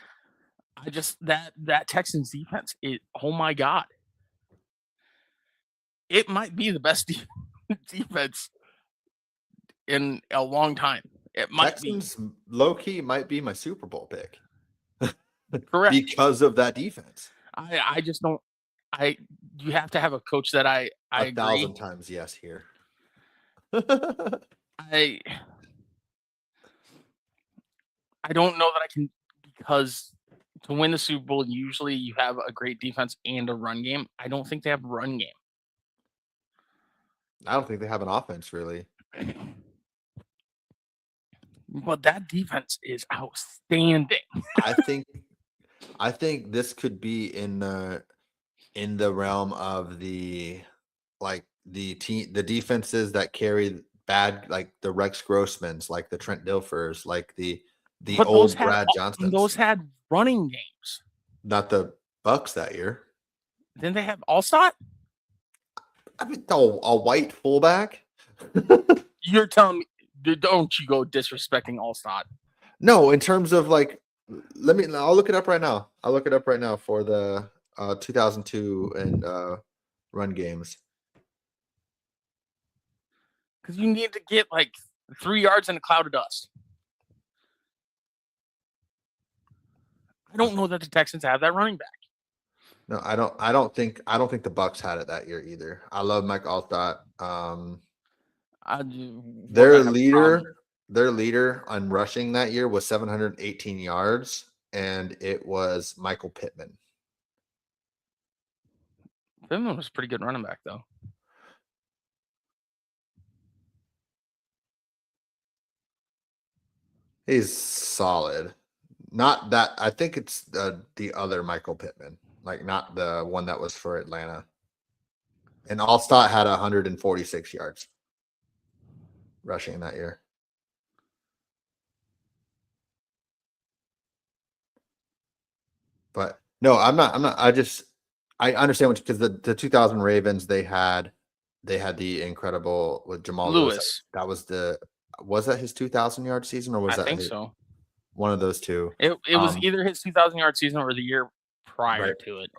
B: I just that Texans defense, oh my God. It might be the best defense in a long time. It might
A: Texans low key might be my Super Bowl pick.
B: Correct.
A: Because of that defense.
B: I just don't you have to have a coach that I agree.
A: 1,000 times yes here.
B: I don't know that I can, because to win the Super Bowl, usually you have a great defense and a run game. I don't think they have a run game.
A: I don't think they have an offense, really.
B: But that defense is outstanding.
A: I think this could be in the realm of the defenses that carry bad, like the Rex Grossmans, like the Trent Dilfers, like the old Brad Johnsons.
B: Those had running games.
A: Not the Bucks that year.
B: Didn't they have Allstott?
A: I mean, a white fullback.
B: You're telling me, don't you go disrespecting Allstott?
A: No, in terms of like, I'll look it up right now. I'll look it up right now for the 2002 and run games.
B: Because you need to get like 3 yards in a cloud of dust. I don't know that the Texans have that running back.
A: No, I don't think the Bucks had it that year either. I love Mike Allstott. Their leader on rushing that year was 718 yards, and it was Michael Pittman.
B: Pittman was a pretty good running back, though.
A: He's solid. Not that, I think it's the other Michael Pittman, like not the one that was for Atlanta. And Allstott had 146 yards rushing that year. But no, I'm not. I understand what, because the 2000 Ravens, they had the incredible with Jamal Lewis. That was that his 2,000-yard season, or was that?
B: I think so.
A: One of those two.
B: It was either his 2,000-yard season or the year prior to it.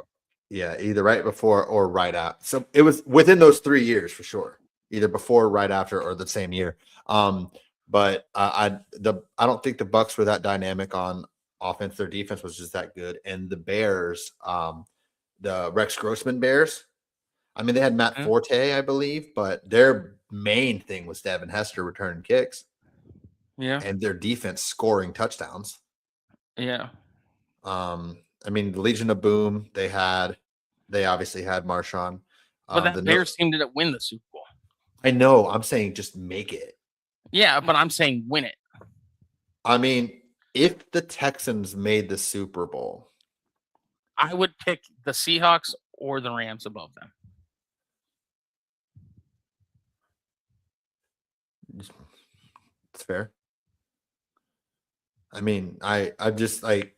A: Yeah, either right before or right after. So it was within those 3 years for sure. Either before, right after, or the same year. But I don't think the Bucks were that dynamic on offense. Their defense was just that good. And the Bears, the Rex Grossman Bears, I mean, they had Matt Forte, I believe, but their main thing was Devin Hester returning kicks.
B: Yeah.
A: And their defense scoring touchdowns.
B: Yeah.
A: I mean, the Legion of Boom, they obviously had Marshawn.
B: But that Bears team didn't win the Super Bowl.
A: I know. I'm saying just make it.
B: Yeah, but I'm saying win it.
A: I mean, if the Texans made the Super Bowl,
B: I would pick the Seahawks or the Rams above them.
A: It's fair. I mean, I'm just like,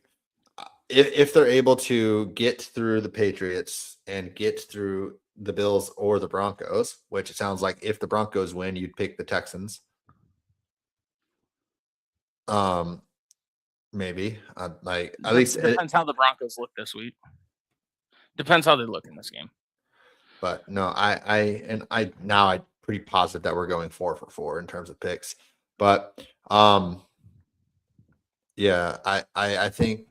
A: if they're able to get through the Patriots and get through the Bills or the Broncos, which it sounds like if the Broncos win, you'd pick the Texans. Maybe like at least,
B: Depends how the Broncos look this week. Depends how they look in this game.
A: but no, I'm pretty positive that we're going 4 for 4 in terms of picks. But yeah, I think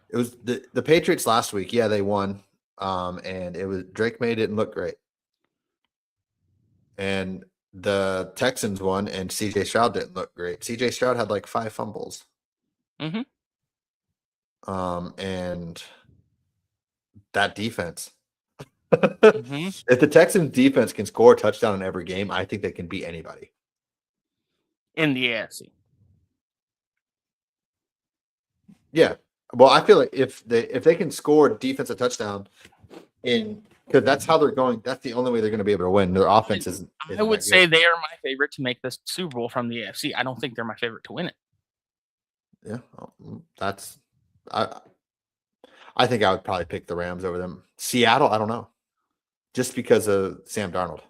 A: it was the Patriots last week. Yeah, they won. And it was Drake May didn't look great. And the Texans won, and CJ Stroud didn't look great. CJ Stroud had like 5 fumbles.
B: Mm-hmm.
A: And that defense.
B: Mm-hmm.
A: If the Texans defense can score a touchdown in every game, I think they can beat anybody
B: in the AFC.
A: Yeah. Well, I feel like if they can score a defensive touchdown because that's how they're going. That's the only way they're going to be able to win. Their offense isn't
B: I would say they are my favorite to make this Super Bowl from the AFC. I don't think they're my favorite to win it.
A: Yeah, that's I think I would probably pick the Rams over them. Seattle, I don't know, just because of Sam Darnold.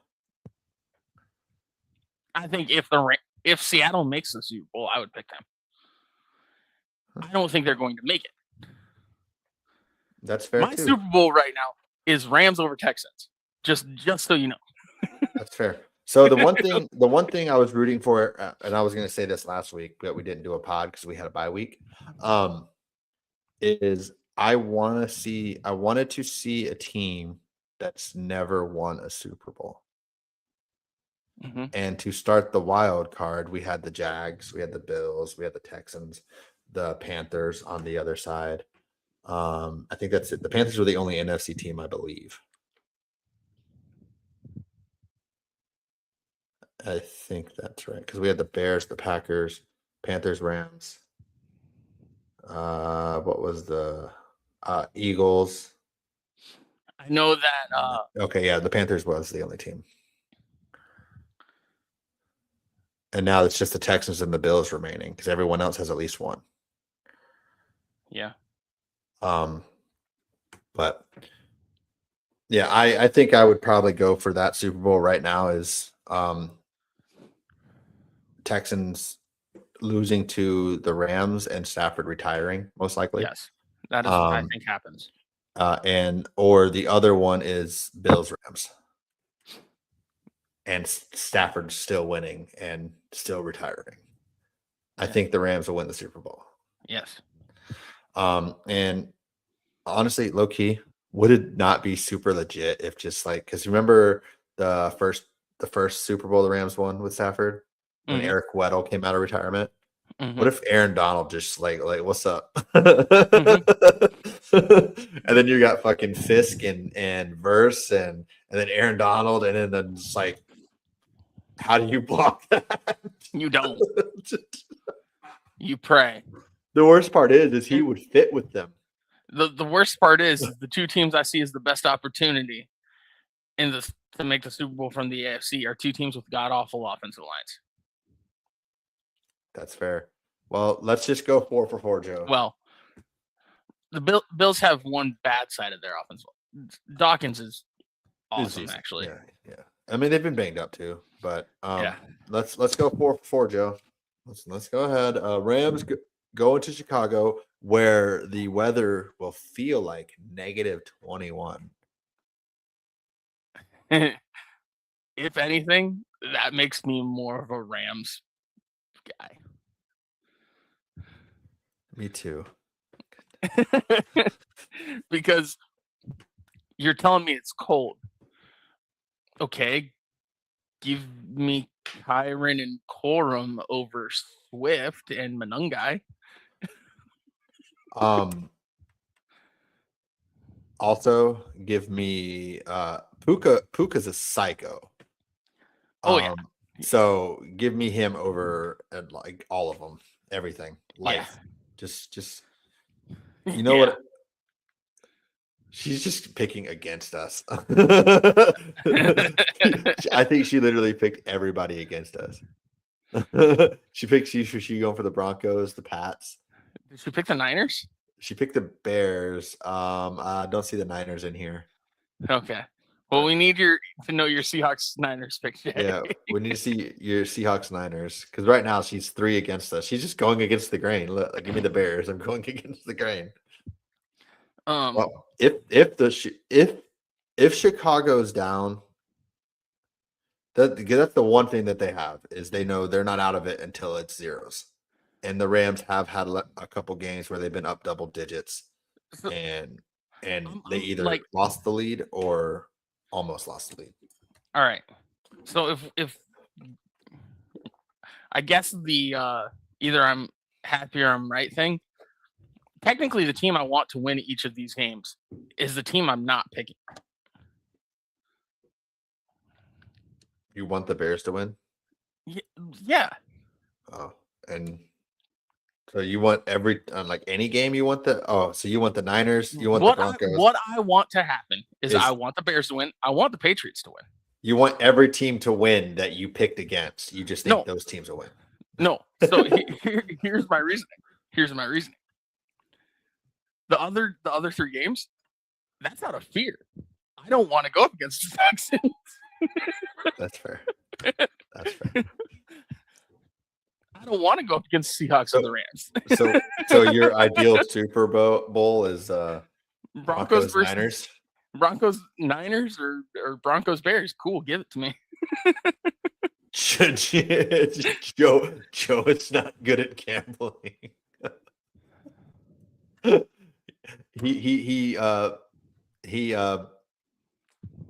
B: I think if Seattle makes the Super Bowl, I would pick them. I don't think they're going to make it.
A: That's fair.
B: My Super Bowl right now is Rams over Texans. Just so you know.
A: That's fair. So the one thing I was rooting for, and I was going to say this last week, but we didn't do a pod because we had a bye week. Is I wanted to see a team that's never won a Super Bowl.
B: Mm-hmm.
A: And to start the wild card, we had the Jags, we had the Bills, we had the Texans, the Panthers on the other side. I think that's it. The Panthers were the only NFC team, I believe. I think that's right because we had the Bears, the Packers, Panthers, Rams. What was the Eagles?
B: I know that.
A: Okay, yeah, the Panthers was the only team, and now it's just the Texans and the Bills remaining because everyone else has at least one.
B: Yeah.
A: But yeah, I think I would probably go for that Super Bowl right now. Is Texans losing to the Rams and Stafford retiring, most likely.
B: Yes, that is what I think happens.
A: Or the other one is Bills Rams, and Stafford still winning and still retiring. I think the Rams will win the Super Bowl.
B: Yes.
A: And honestly, low key, would it not be super legit if just like because remember the first Super Bowl the Rams won with Stafford when Eric Weddle came out of retirement? What if Aaron Donald just like what's up? And then you got fucking Fisk and Verse and then Aaron Donald and then just like how do you block that?
B: You don't. You pray.
A: The worst part is he would fit with them.
B: The worst part is the two teams I see as the best opportunity to make the Super Bowl from the AFC are two teams with god awful offensive lines.
A: That's fair. Well, let's just go 4 for 4, Joe.
B: Well, the Bills have one bad side of their offense. Dawkins is awesome, actually.
A: Yeah. I mean, they've been banged up too, but let's go 4 for 4, Joe. Let's go ahead. Rams go into Chicago, where the weather will feel like -21.
B: If anything, that makes me more of a Rams guy.
A: Me too.
B: Because you're telling me it's cold. Okay. Give me Kyron and Corum over Swift and Manungai.
A: Also, give me Puka. Puka's a psycho.
B: Yeah.
A: So give me him over like all of them, everything, life.
B: Yeah.
A: Just you know what? She's just picking against us. I think she literally picked everybody against us. She picks you. She going for the Broncos, the Pats.
B: Did she pick the Niners?
A: She picked the Bears. I don't see the Niners in here.
B: Okay. Well, we need to know your Seahawks Niners pick. Jay.
A: Yeah, we need to see your Seahawks Niners because right now she's 3 against us. She's just going against the grain. Look, give me the Bears. I'm going against the grain. Well, if Chicago's down, that's the one thing that they have is they know they're not out of it until it's zeros. And the Rams have had a couple games where they've been up double digits, and they either lost the lead or almost lost the lead.
B: All right. So if I guess the either I'm happy or I'm right thing, technically the team I want to win each of these games is the team I'm not picking.
A: You want the Bears to win?
B: Yeah.
A: Oh, and so you want like any game you want so you want the Niners, you want the Broncos.
B: What I want to happen is I want the Bears to win. I want the Patriots to win.
A: You want every team to win that you picked against. You just think those teams will win.
B: No. So here's my reasoning. The other 3 games, that's out of fear. I don't want to go up against the Texans.
A: That's fair. That's fair.
B: I don't want to go up against the Seahawks or the
A: Rams. So your ideal Super Bowl is Broncos versus Niners?
B: Broncos Niners or Broncos Bears. Cool, give it to me.
A: Joe is not good at gambling. he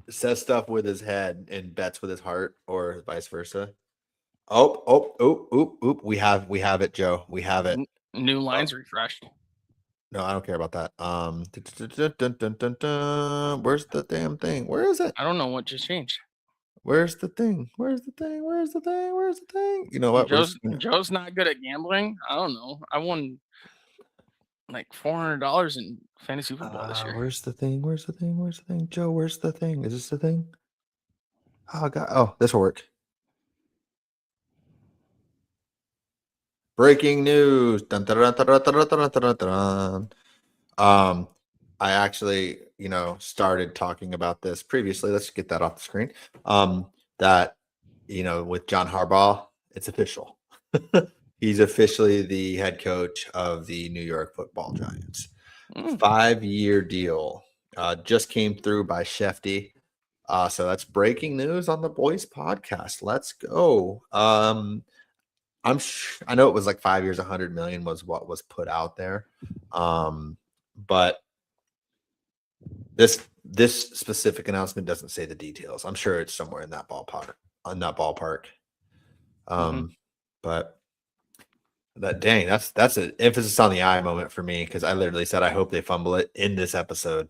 A: says stuff with his head and bets with his heart, or vice versa. Oh! We have it, Joe. We have it.
B: New lines refreshed.
A: No, I don't care about that. Where's the damn thing? Where is it?
B: I don't know what just changed.
A: Where's the thing? You know what?
B: Joe's not good at gambling. I don't know. I won like $400 in fantasy football this year.
A: Where's the thing? Joe, where's the thing? Is this the thing? Oh God! Oh, this will work. Breaking news. I actually, started talking about this previously. Let's get that off the screen. That, with John Harbaugh, it's official. He's officially the head coach of the New York Football Giants. 5-year deal. Just came through by Shefty. So that's breaking news on the B.O.I.S podcast. Let's go. I know it was like 5 years, 100 million was what was put out there. But this specific announcement doesn't say the details. I'm sure it's somewhere in that ballpark. But that's an emphasis on the I moment for me, because I literally said I hope they fumble it in this episode,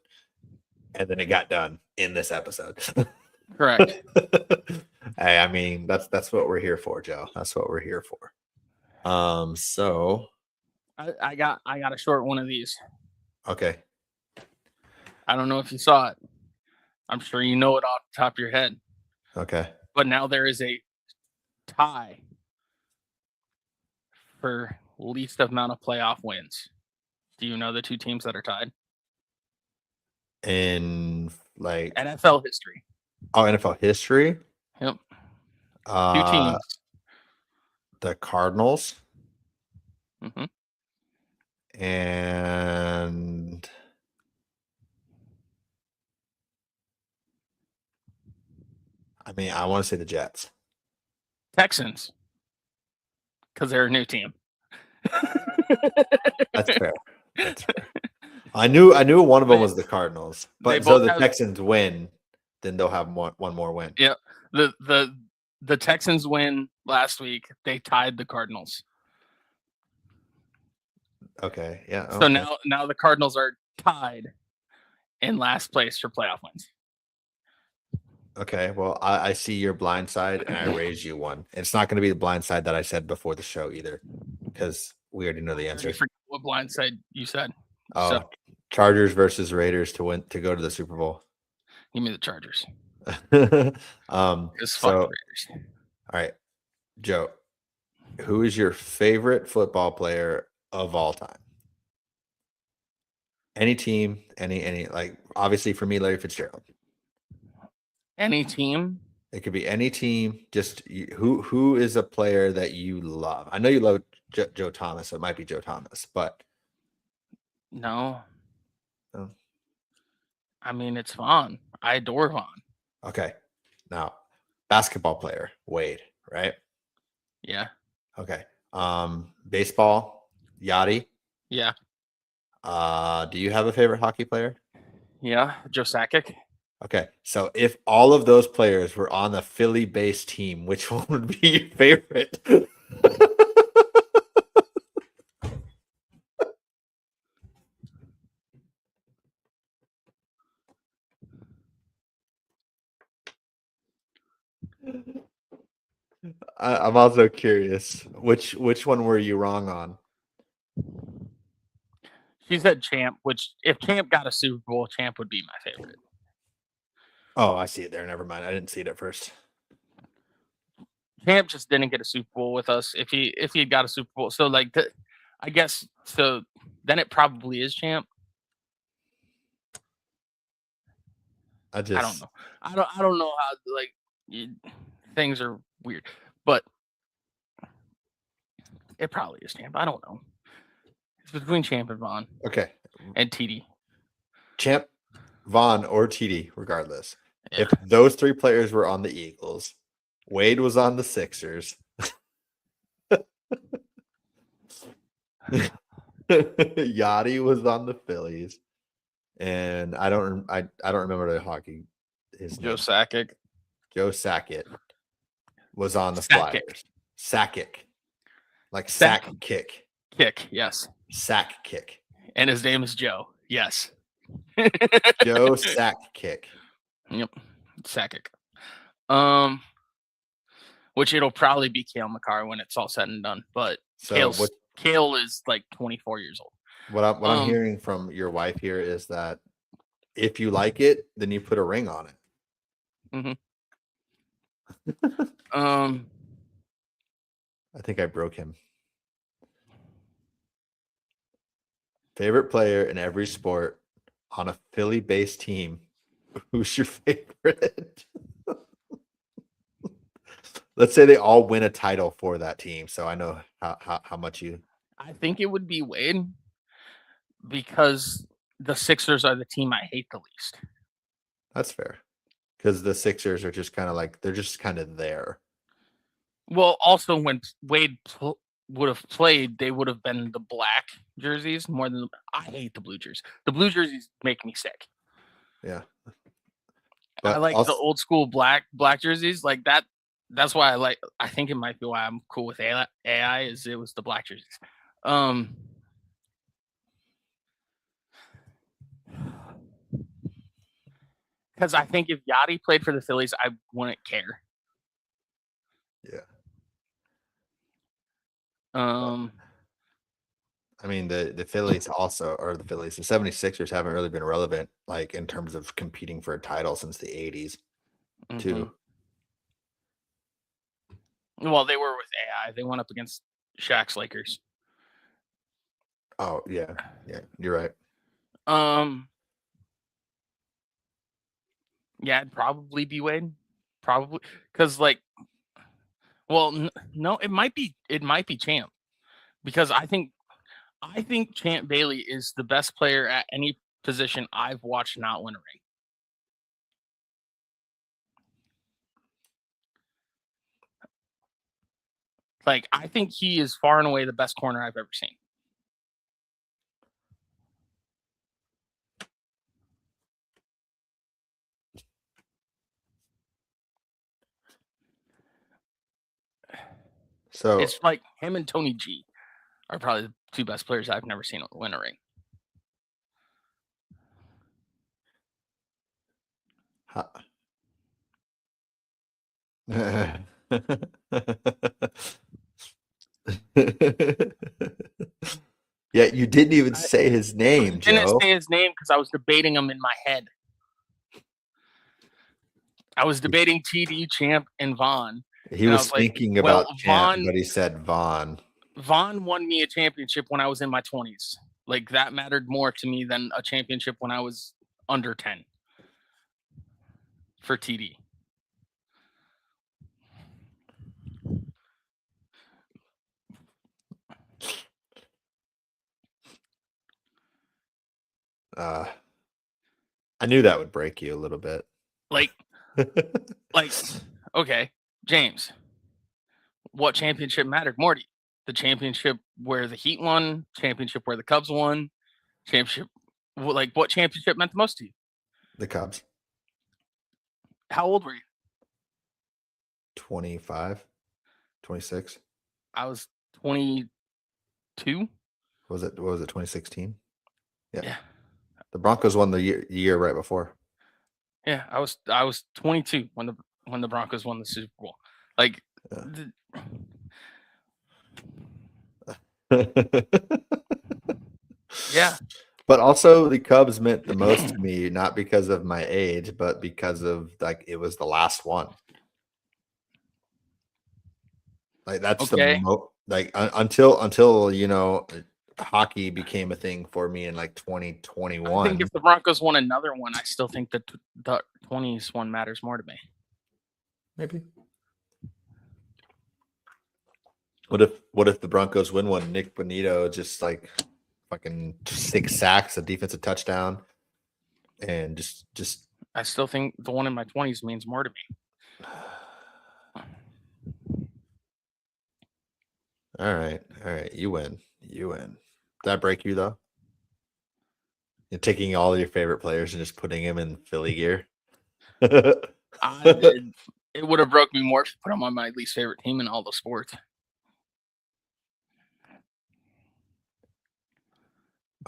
A: and then it got done in this episode.
B: Correct.
A: Hey, I mean, that's what we're here for, Joe. That's what we're here for. So
B: I got a short one of these.
A: Okay.
B: I don't know if you saw it. I'm sure you know it off the top of your head.
A: Okay.
B: But now there is a tie for least amount of playoff wins. Do you know the 2 teams that are tied?
A: In like
B: NFL history.
A: Oh, NFL history?
B: Yep. 2 teams.
A: The Cardinals.
B: Mm-hmm.
A: And I mean, I want to say the Jets.
B: Texans. Because they're a new team.
A: That's fair. I knew one of them was the Cardinals. But so the Texans win, then they'll have one more win.
B: Yeah. The Texans win last week. They tied the Cardinals.
A: Okay. Yeah.
B: So now the Cardinals are tied in last place for playoff wins.
A: Okay. Well, I see your blind side, and I raise you one. It's not going to be the blind side that I said before the show either, because we already know the answer.
B: I forget what blind side you said.
A: Oh, Chargers versus Raiders to go to the Super Bowl.
B: Give me the Chargers.
A: Fuck the Raiders. All right, Joe. Who is your favorite football player of all time? Any team, any like obviously for me, Larry Fitzgerald.
B: Any team?
A: It could be any team. Just who is a player that you love? I know you love Joe Thomas, so it might be Joe Thomas, but
B: No.
A: oh,
B: I mean, it's Vaughn. I adore Vaughn.
A: okay. Now, basketball player, Wade, right?
B: Yeah.
A: Okay. Baseball, Yachty.
B: Yeah.
A: Do you have a favorite hockey player?
B: Yeah. Joe Sakic.
A: Okay. So if all of those players were on the Philly-based team, which one would be your favorite? I'm also curious. Which one were you wrong on?
B: She said Champ, which if Champ got a Super Bowl, Champ would be my favorite.
A: Oh, I see it there. Never mind. I didn't see it at first.
B: Champ just didn't get a Super Bowl with us. If he had got a Super Bowl, so like I guess so. Then it probably is Champ. I don't know. I don't know how things are weird, but it probably is Champ. I don't know. It's between Champ and Vaughn
A: Okay.
B: and TD.
A: Champ, Vaughn, or TD, regardless.
B: Yeah.
A: If those three players were on the Eagles, Wade was on the Sixers. Yachty was on the Phillies, and I don't remember the hockey. His
B: Joe
A: name,
B: Sakic.
A: Joe Sakic, was on the
B: Sakic.
A: Flyers. Sakic, like sack kick.
B: Kick, yes.
A: Sack kick.
B: And his name is Joe. Yes.
A: Joe Sack kick.
B: Yep. Sakic. Which it'll probably be Cale Makar when it's all said and done. But
A: So
B: Cale is like 24 years old.
A: What I'm hearing from your wife here is that if you like it, then you put a ring on it.
B: Mm-hmm.
A: I think I broke him. Favorite player in every sport on a Philly-based team. Who's your favorite? Let's say they all win a title for that team, so I know how much you.
B: I think it would be Wade because the Sixers are the team I hate the least.
A: That's fair, because the Sixers are just kind of like they're just kind of there.
B: Well, also when Wade would have played, they would have been the black jerseys more than I hate the blue jerseys. The blue jerseys make me sick.
A: Yeah,
B: but I like also, the old school black jerseys like that. That's why I think it might be why I'm cool with AI is it was the black jerseys. Because I think if Yachty played for the Phillies, I wouldn't care.
A: Yeah.
B: I
A: mean, the Phillies also, or the Phillies, the 76ers haven't really been relevant, like in terms of competing for a title since the 80s, too.
B: Well, they were with AI. They went up against Shaq's Lakers.
A: Oh, yeah. Yeah, you're right.
B: Yeah, it'd probably be Wade. Probably. Because, no, it might be Champ. Because I think Champ Bailey is the best player at any position I've watched not win a ring. Like, I think he is far and away the best corner I've ever seen.
A: So
B: it's like him and Tony G are probably the two best players I've never seen win a ring.
A: Yeah, you didn't even say his name, Joe.
B: I didn't say his name because I was debating him in my head. I was debating TD, Champ, and Vaughn.
A: He
B: And I
A: was
B: was like,
A: thinking
B: well,
A: about Champ, but he said Vaughn.
B: Vaughn won me a championship when I was in my 20s. Like that mattered more to me than a championship when I was under 10 for TD.
A: I knew that would break you a little bit.
B: Like, okay, James, what championship mattered more to you? The championship where the Heat won, championship where the Cubs won, championship, like what championship meant the most to you?
A: The Cubs.
B: How old were you?
A: 25, 26.
B: I was 22.
A: What was it 2016?
B: Yeah.
A: The Broncos won the year right before.
B: Yeah, I was 22 when the Broncos won the Super Bowl. Like, yeah.
A: But also the Cubs meant the most to me, not because of my age, but because of like it was the last one. Like that's
B: Okay.
A: until you know hockey became a thing for me in like 2021.
B: I think if the Broncos won another one, I still think that the 20s one matters more to me.
A: Maybe. What if the Broncos win one? Nick Bonito just like fucking 6 sacks, a defensive touchdown, and just.
B: I still think the one in my 20s means more to me.
A: All right. You win. Did that break you though? You're taking all your favorite players and just putting them in Philly gear.
B: It would have broke me more to put them on my least favorite team in all the sports.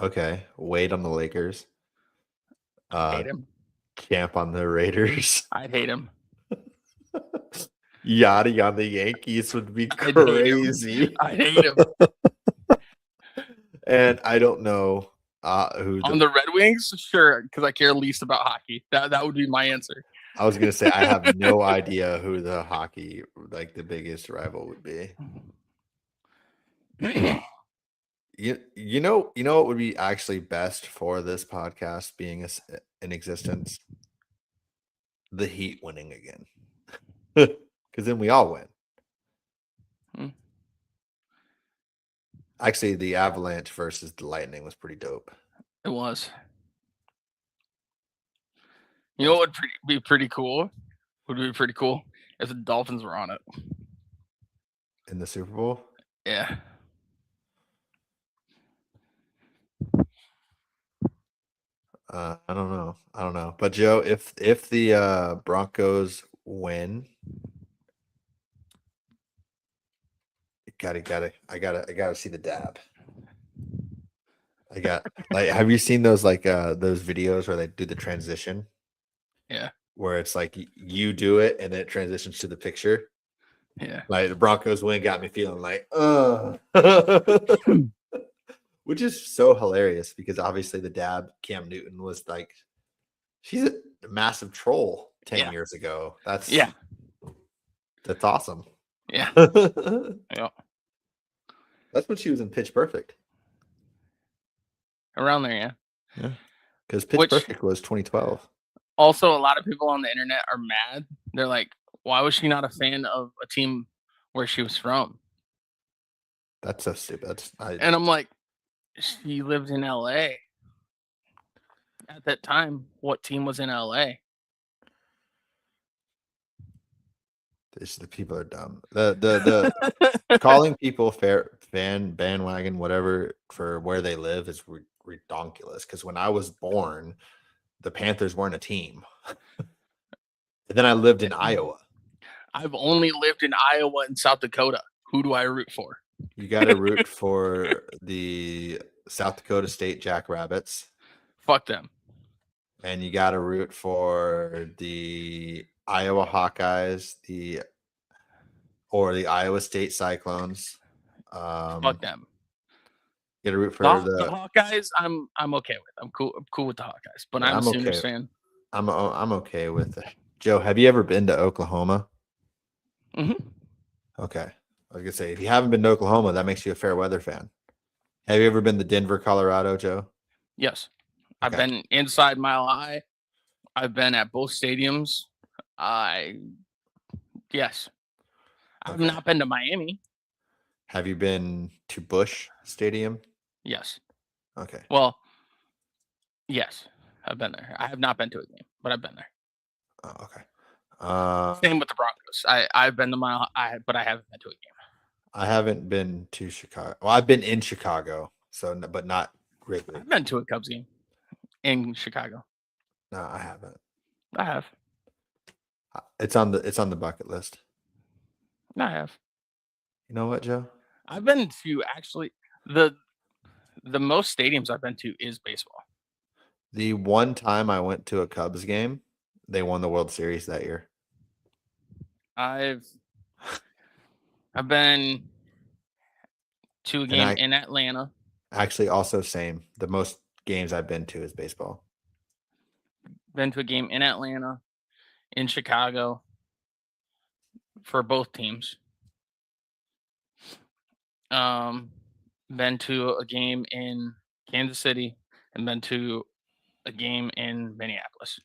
A: Okay, Wade on the Lakers.
B: Hate him.
A: Camp on the Raiders.
B: I'd hate him.
A: Yachty on the Yankees would be crazy.
B: I'd hate him.
A: And I don't know who
B: on the Red Wings, sure, because I care least about hockey. That would be my answer.
A: I was gonna say I have no idea who the hockey, like the biggest rival would be. You know what would be actually best for this podcast being in existence? The Heat winning again, because then we all win. Actually, the Avalanche versus the Lightning was pretty dope.
B: It was. You know what would be pretty cool? Would be pretty cool if the Dolphins were on it.
A: In the Super Bowl?
B: Yeah.
A: I don't know. But Joe, if the Broncos win, I gotta see the dab. Have you seen those those videos where they do the transition?
B: Yeah.
A: Where it's like you do it and then it transitions to the picture.
B: Yeah.
A: Like the Broncos win got me feeling like, which is so hilarious because obviously the dab Cam Newton was like, she's a massive troll 10 years ago. That's awesome.
B: Yeah. Yeah.
A: That's when she was in Pitch Perfect.
B: Around there, yeah.
A: Yeah. Because Pitch Perfect was 2012.
B: Also, a lot of people on the internet are mad. They're like, why was she not a fan of a team where she was from?
A: That's so stupid.
B: And I'm like, she lived in LA. At that time, what team was in LA?
A: The people are dumb. The calling people fan bandwagon whatever for where they live is ridiculous. Because when I was born, the Panthers weren't a team. And then I lived in Iowa.
B: I've only lived in Iowa and South Dakota. Who do I root for?
A: You got to root for the South Dakota State Jackrabbits.
B: Fuck them.
A: And you got to root for the Iowa Hawkeyes, the Iowa State Cyclones.
B: Fuck them.
A: You got to root for
B: the Hawkeyes. I'm okay with. I'm cool with the Hawkeyes, but I'm a Sooners fan.
A: I'm okay with it. Joe, have you ever been to Oklahoma?
B: Hmm.
A: Okay. I was gonna say, if you haven't been to Oklahoma, that makes you a fair weather fan. Have you ever been to Denver, Colorado, Joe?
B: Yes. I've
A: Okay.
B: been inside Mile High. I've been at both stadiums. I yes. I've
A: Okay.
B: not been to Miami.
A: Have you been to Busch Stadium?
B: Yes.
A: Okay.
B: Well, yes. I've been there. I have not been to a game, but I've been there.
A: Oh, okay.
B: Same with the Broncos. I've been to Mile High, but I haven't been to a game.
A: I haven't been to Chicago. Well, I've been in Chicago, but not Wrigley.
B: I've been to a Cubs game in Chicago.
A: No, I haven't.
B: I have.
A: It's on the bucket list.
B: I have.
A: You know what, Joe?
B: I've been to actually the most stadiums I've been to is baseball.
A: The one time I went to a Cubs game, they won the World Series that year.
B: I've been to a game in Atlanta.
A: Actually, also same. The most games I've been to is baseball.
B: Been to a game in Atlanta, in Chicago, for both teams. Been to a game in Kansas City and been to a game in Minneapolis.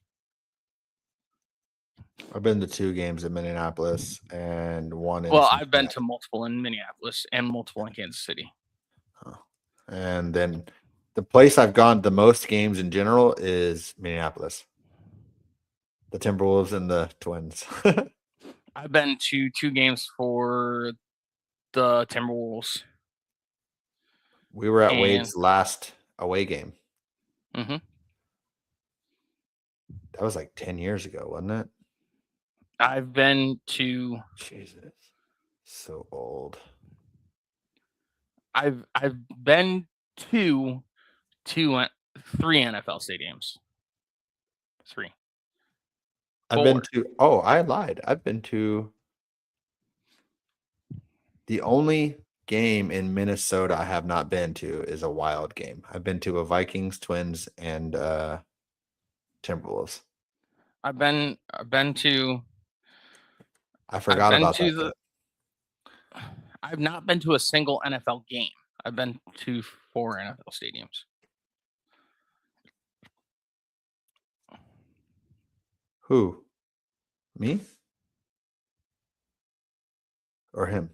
A: I've been to 2 games in Minneapolis and one in
B: Well, I've been
A: Cincinnati.
B: to multiple in Minneapolis and multiple in Kansas City.
A: And then the place I've gone the most games in general is Minneapolis. The Timberwolves and the Twins.
B: I've been to 2 games for the Timberwolves.
A: We were at Wade's last away game.
B: Mhm.
A: That was like 10 years ago, wasn't it?
B: I've been to
A: Jesus. So old.
B: I've been to 3 NFL stadiums. 3.
A: I've been
B: 4.
A: to oh, I lied. I've been to the only game in Minnesota I have not been to is a Wild game. I've been to a Vikings, Twins, and Timberwolves.
B: I've been to
A: I forgot about
B: to
A: that.
B: I've not been to a single NFL game. I've been to 4 NFL stadiums.
A: Who? Me? Or him?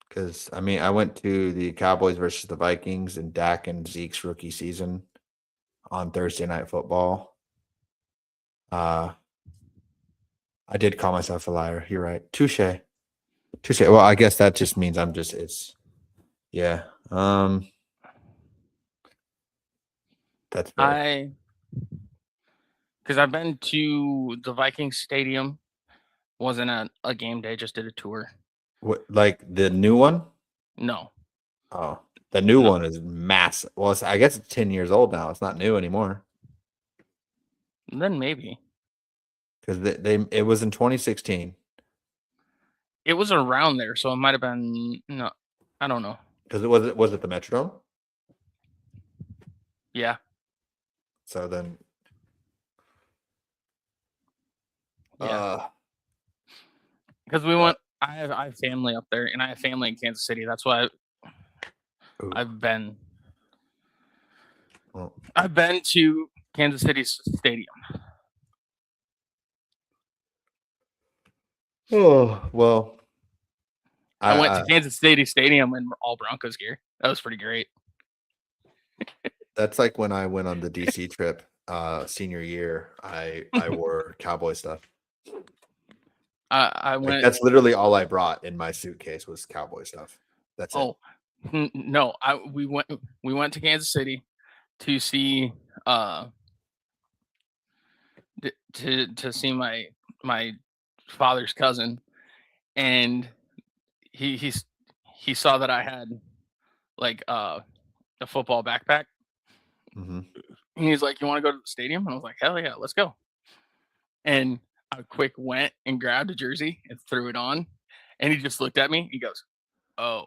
A: Because I mean, I went to the Cowboys versus the Vikings and Dak and Zeke's rookie season on Thursday Night Football. I did call myself a liar. You're right. Touche. Touche. Well, I guess that just means yeah. That's fair.
B: Because I've been to the Vikings stadium. Wasn't a game day, just did a tour.
A: What, like the new one?
B: No.
A: Oh, the new one is massive. Well, I guess it's 10 years old now. It's not new anymore.
B: Then maybe.
A: Because it was in 2016.
B: It was around there, so it might have been no. I don't know.
A: Because was it the Metrodome?
B: Yeah.
A: So then
B: Yeah. Because we went I have family up there and I have family in Kansas City. That's why I've been to Kansas City Stadium.
A: Oh, well.
B: I went to Kansas City Stadium in all Broncos gear. That was pretty great.
A: That's like when I went on the DC trip senior year. I wore Cowboy stuff.
B: I went.
A: That's literally all I brought in my suitcase was Cowboy stuff. That's it.
B: No, we went to Kansas City to see to see my father's cousin, and he saw that I had like a football backpack.
A: Mm-hmm.
B: And he's like, "You want to go to the stadium?" And I was like, "Hell yeah, let's go!" And I quick went and grabbed a jersey and threw it on, and he just looked at me. He goes, "Oh."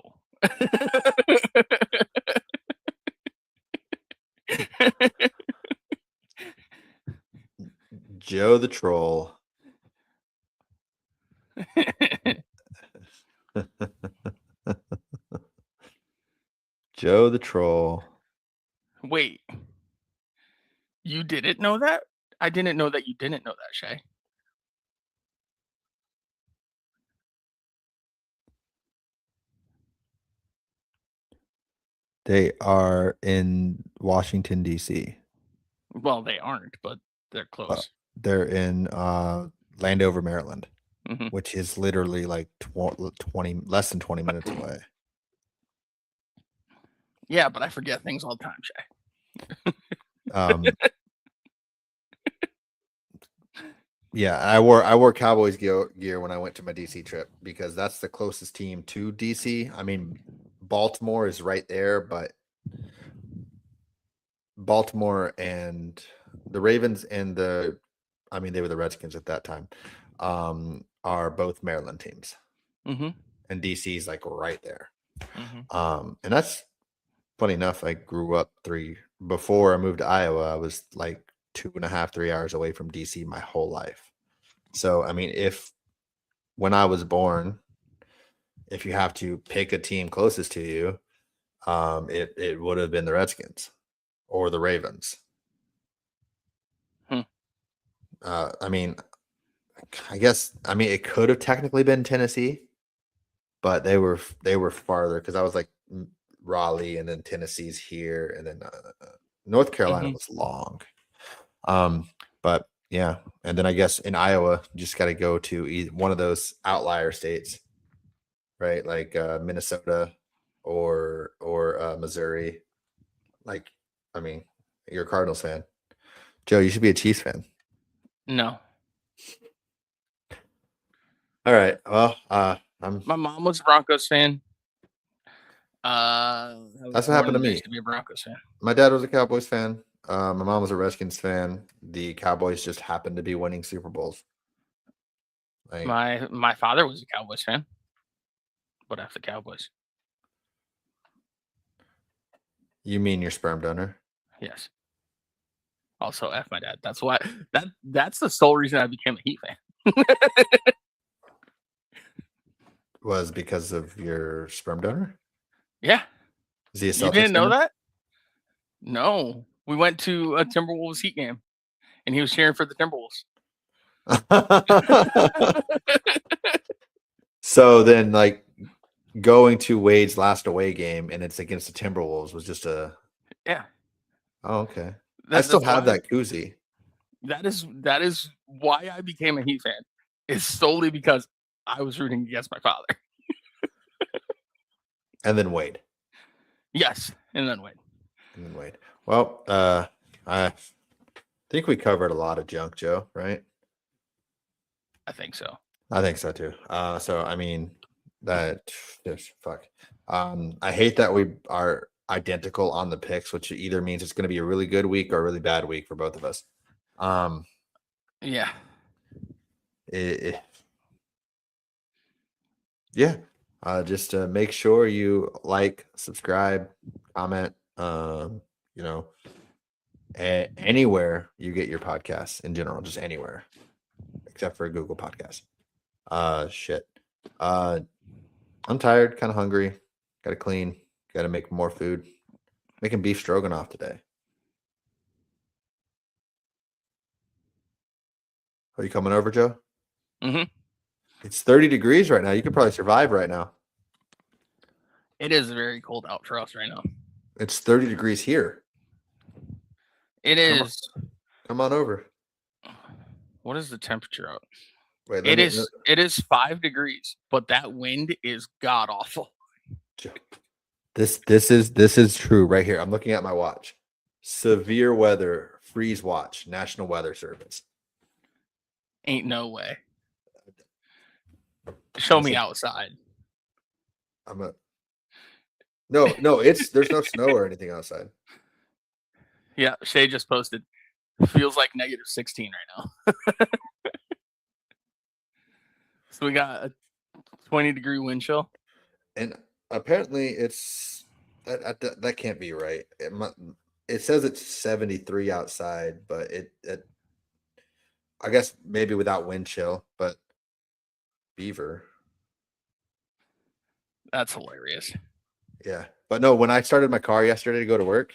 A: Joe the Troll Joe the Troll.
B: Wait, you didn't know that? I didn't know that you didn't know that, Shay.
A: They are in Washington, D.C.
B: Well, they aren't, but they're close.
A: They're in Landover, Maryland,
B: Mm-hmm.
A: which is literally like 20 less than 20 minutes away.
B: Yeah, but I forget things all the time, Shay.
A: Yeah, I wore Cowboys gear when I went to my DC trip because that's the closest team to DC. I mean, Baltimore is right there, but Baltimore and the Ravens and I mean, they were the Redskins at that time, are both Maryland teams.
B: Mm-hmm.
A: And DC is like right there.
B: Mm-hmm.
A: And that's funny enough. I grew up before I moved to Iowa. I was like 2.5, 3 hours away from DC my whole life. So, I mean, when I was born, if you have to pick a team closest to you, it would have been the Redskins or the Ravens. I mean, I guess it could have technically been Tennessee, but they were farther because I was like Raleigh, and then Tennessee's here, and then North Carolina was long. But yeah, and then I guess in Iowa, you just got to go to one of those outlier states, right? Like Minnesota or Missouri. Like, I mean, you're a Cardinals fan, Joe. You should be a Chiefs fan.
B: No.
A: All right. Well,
B: my mom was a Broncos fan.
A: That's what happened to me.
B: To be a Broncos fan.
A: My dad was a Cowboys fan. My mom was a Redskins fan. The Cowboys just happened to be winning Super Bowls.
B: Like, my father was a Cowboys fan, but F the Cowboys.
A: You mean your sperm donor?
B: Yes. Also, F my dad. That's why that's the sole reason I became a Heat fan.
A: Was because of your sperm donor?
B: Yeah.
A: Is he a Celtics
B: You didn't know that? No. We went to a Timberwolves Heat game, and he was cheering for the Timberwolves.
A: So then, like, going to Wade's last away game and it's against the Timberwolves was just a
B: yeah.
A: Oh, okay. I still have that koozie.
B: That is why I became a Heat fan. Is solely because I was rooting against my father.
A: And then Wade.
B: Yes, and then Wade.
A: Well, I think we covered a lot of junk, Joe, right?
B: I think so.
A: I think so too. So I mean, fuck. I hate that we are identical on the picks, which either means it's going to be a really good week or a really bad week for both of us.
B: Yeah.
A: Yeah. Just make sure you like, subscribe, comment. Anywhere you get your podcasts in general, just anywhere, except for Google Podcasts. Shit. I'm tired, kind of hungry. Got to clean. Got to make more food. Making beef stroganoff today. Are you coming over, Joe?
B: Mm-hmm.
A: It's 30 degrees right now. You could probably survive right now.
B: It is very cold out for us right now.
A: It's 30 degrees here.
B: It is.
A: Come on over.
B: What is the temperature out?
A: Wait,
B: it is 5 degrees, but that wind is god awful.
A: This is true right here. I'm looking at my watch. Severe weather freeze watch, National Weather Service.
B: Ain't no way. Show me outside.
A: No, there's no snow or anything outside.
B: Yeah, Shay just posted. Feels like -16 right now. So we got a 20-degree wind chill.
A: And apparently it's that can't be right. It says it's 73 outside, but it I guess maybe without wind chill, but Beaver.
B: That's hilarious.
A: Yeah. But no, when I started my car yesterday to go to work,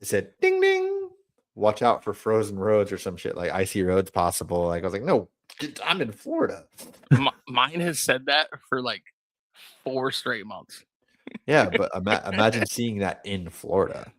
A: it said ding ding. Watch out for frozen roads or some shit, like icy roads possible. Like I was like, no, I'm in Florida.
B: Mine has said that for like 4 straight months.
A: Yeah, but imagine seeing that in Florida.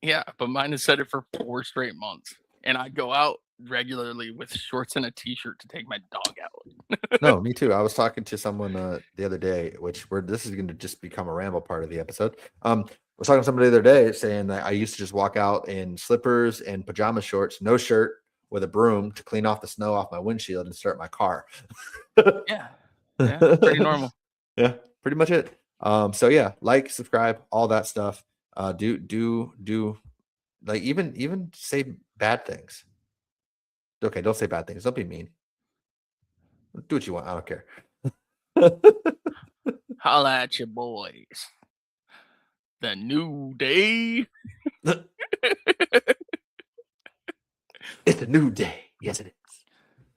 B: Yeah, but mine has said it for 4 straight months, and I go out regularly with shorts and a t-shirt to take my dog out.
A: No, me too. I was talking to someone the other day, this is going to just become a ramble part of the episode. I was talking to somebody the other day saying that I used to just walk out in slippers and pajama shorts, no shirt, with a broom to clean off the snow off my windshield and start my car.
B: Yeah, pretty normal.
A: Yeah, pretty much it. So yeah, like, subscribe, all that stuff. Do like even say bad things. Okay, don't say bad things. Don't be mean. Do what you want. I don't care.
B: Holla at your boys. The new day.
A: It's a new day. Yes, it is.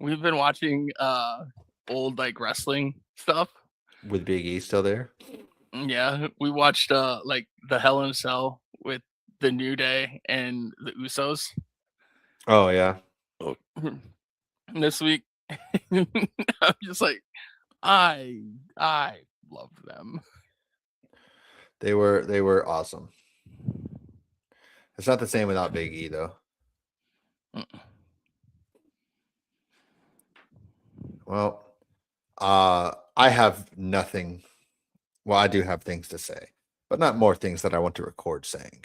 B: We've been watching old like wrestling stuff.
A: With Big E still there?
B: Yeah, we watched like the Hell in a Cell with the New Day and the Usos.
A: Oh yeah.
B: This week. I'm just like, I love them.
A: They were awesome. It's not the same without Big E though. Well, I have nothing. Well, I do have things to say, but not more things that I want to record saying.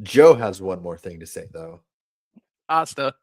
A: Joe has one more thing to say though.
B: Asta.